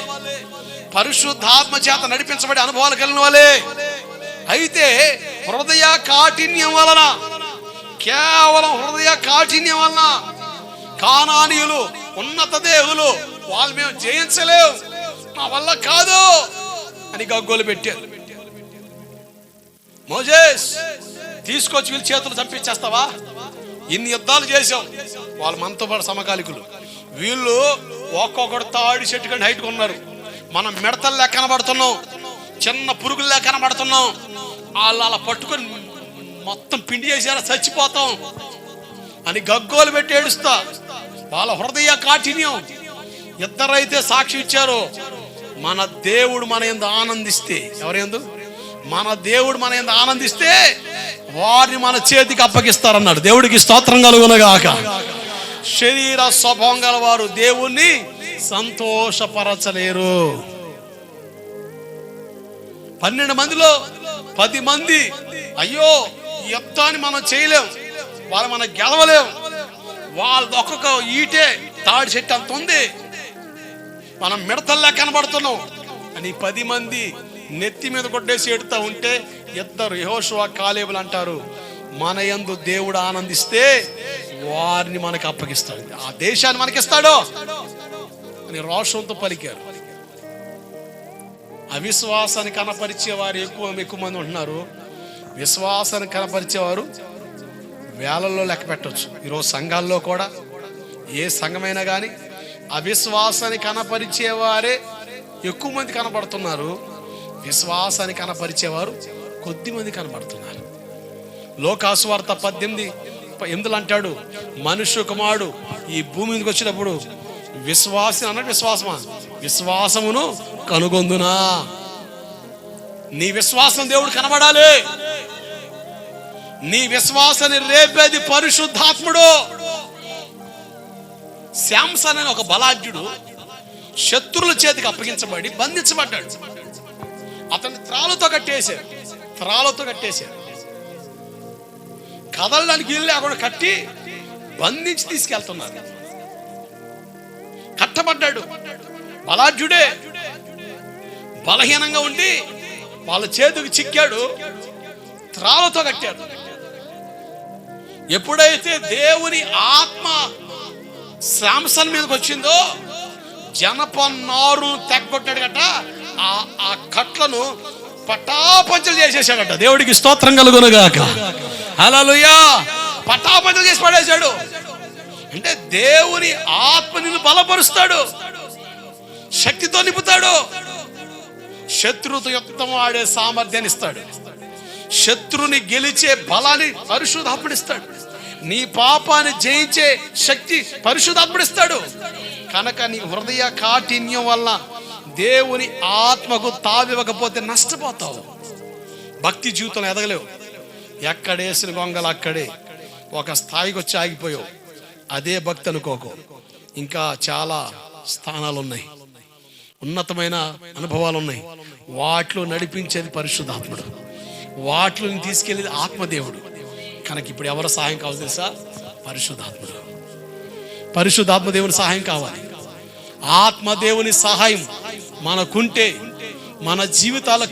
పరిశుద్ధాత్మ చేత నడిపించబడే అనుభవాలు కలిగిన వాళ్ళే. అయితే హృదయ కాఠిన్యం వలన, కేవలం హృదయ కాఠిన్యం వలన కానానీయులు, ఉన్నత దేవులు, వాళ్ళు మేము జయించలేవు, మా వల్ల కాదు అని గగ్గోలు పెట్టారు. మోజేస్ తీసుకొచ్చి వీళ్ళ చేతులు చంపించేస్తావా? ఇన్ని యుద్ధాలు చేశాం. వాళ్ళు మనతో పాటు సమకాలికులు. వీళ్ళు ఒక్కొక్కడు తాడి చెట్టు కంటే హైట్గా ఉన్నారు. మనం మిడతల్లా కనబడుతున్నాం, చిన్న పురుగుల్లా కనబడుతున్నాం. వాళ్ళు అలా పట్టుకొని మొత్తం పిండి చేసేలా చచ్చిపోతాం అని గగ్గోలు పెట్టి ఏడుస్తా. వాళ్ళ హృదయ కాఠిన్యం. ఇద్దరైతే సాక్షి ఇచ్చారు, మన దేవుడు మన యందు ఆనందిస్తే, ఎవరెందు? మన దేవుడు మన యందు ఆనందిస్తే వారిని మన చేతికి అప్పగిస్తారన్నాడు. దేవుడికి స్తోత్రం కలుగునగాక. శరీర స్వభావం గల వారు దేవుణ్ణి సంతోషపరచలేరు. 12 మందిలో 10 మంది అయ్యో ఈ యుద్ధాన్ని మనం చేయలేం, వాళ్ళు మనం గెలవలేం, వాళ్ళది ఒక్కొక్క ఈటే తాడి చెట్టు అంత ఉంది, మనం మిడతల్లా కనబడుతున్నాం అని 10 మంది నెత్తి మీద కొట్టేసి ఎడుతూ ఉంటే ఇద్దరు యెహోషువ కాలేబులు అంటారు, మన యందు దేవుడు ఆనందిస్తే వారిని మనకి అప్పగిస్తాడు, ఆ దేశాన్ని మనకిస్తాడు అని రోషంతో పలికారు. అవిశ్వాసాన్ని కనపరిచేవారు ఎక్కువ మంది ఉంటున్నారు. విశ్వాసాన్ని కనపరిచేవారు వేలల్లో లెక్క పెట్టవచ్చు. ఈరోజు సంఘాల్లో కూడా ఏ సంఘమైనా కానీ అవిశ్వాసాన్ని కనపరిచేవారే ఎక్కువ మంది కనబడుతున్నారు, విశ్వాసాన్ని కనపరిచేవారు కొద్ది మంది కనబడుతున్నారు. లోకాసు వార్త 18:8 అంటాడు, మనుష్య కుమారుడు ఈ భూమి మీదకి వచ్చినప్పుడు విశ్వాసం అన్నట్టు విశ్వాసమా, విశ్వాసమును కనుగొందునా. నీ విశ్వాసం దేవుడు కనబడాలి. నీ విశ్వాసాన్ని రేపేది పరిశుద్ధాత్ముడు. శాంసన్ అనే ఒక బలాఢ్యుడు శత్రువుల చేతికి అప్పగించబడి బంధించబడ్డాడు. అతన్ని త్రాళ్ళతో కట్టేశారు. కదలడానికి వీలు లేకుండా కట్టి బంధించి తీసుకెళ్తున్నారు. కట్టబడ్డాడు. బలాఢ్యుడే, బలహీనంగా ఉండి వాళ్ళ చేతికి చిక్కాడు, త్రాళ్ళతో కట్టాడు. ఎప్పుడైతే దేవుని ఆత్మ శాంసన్ మీదకి వచ్చిందో జనపన్నారు తెగ్గొట్టాడు గట, ఆ కట్లను పటాపంచలు చేసేసాడట. దేవుడికి స్తోత్రం కలుగునుగాక. హల్లెలూయా. పటాపంచలు చేసి పడేశాడు. అంటే దేవుని ఆత్మ నిన్ను బలపరుస్తాడు, శక్తితో నింపుతాడు, శత్రువుతో యుద్ధం ఆడే సామర్థ్యాన్ని ఇస్తాడు, శత్రుని గెలిచే బలాన్ని పరిశుద్ధాత్ముడిస్తాడు, నీ పాపాన్ని జయించే శక్తి పరిశుద్ధాత్ముడిస్తాడు. కనుక నీ హృదయ కాఠిన్యం వల్ల దేవుని ఆత్మకు తావివ్వకపోతే నష్టపోతావు, భక్తి జీవితంలో ఎదగలేవు. ఎక్కడేసిన గొంగలు అక్కడే ఒక స్థాయికి వచ్చి ఆగిపోయావు. అదే భక్తి అనుకోకు, ఇంకా చాలా స్థానాలు ఉన్నాయి, ఉన్నతమైన అనుభవాలు ఉన్నాయి. వాటిలో నడిపించేది పరిశుద్ధాత్ముడు, వాటిలో తీసుకెళ్ళేది ఆత్మదేవుడు. కనుక ఇప్పుడు ఎవరు సహాయం కావాలి తెలుసా? పరిశుద్ధాత్ముడు. పరిశుద్ధాత్మదేవుని సహాయం కావాలి. ఆత్మదేవుని సహాయం మనకుంటే, మన జీవితాలు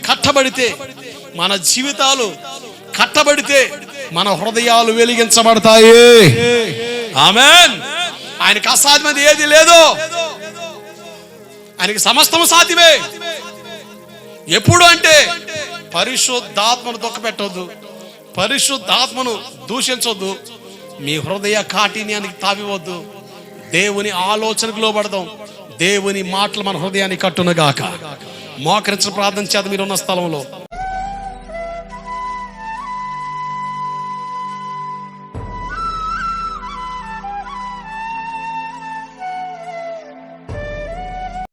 కట్టబడితే మన హృదయాలు వెలిగించబడతాయి. ఆమేన్. ఆయనకి అసాధ్యమైనది ఏది లేదు, ఆయనకి సమస్తము సాధ్యమే. ఎప్పుడు అంటే పరిశుద్ధాత్మను తొక్కపెట్టొద్దు, పరిశుద్ధాత్మను దూషించొద్దు, మీ హృదయ కాఠిన్యానికి తావివద్దు, దేవుని ఆలోచనకు లోబడదాం. దేవుని మాటలు మన హృదయాన్ని కట్టునుగాక. మోకరించిన ప్రార్థన చేత మీరున్న స్థలంలో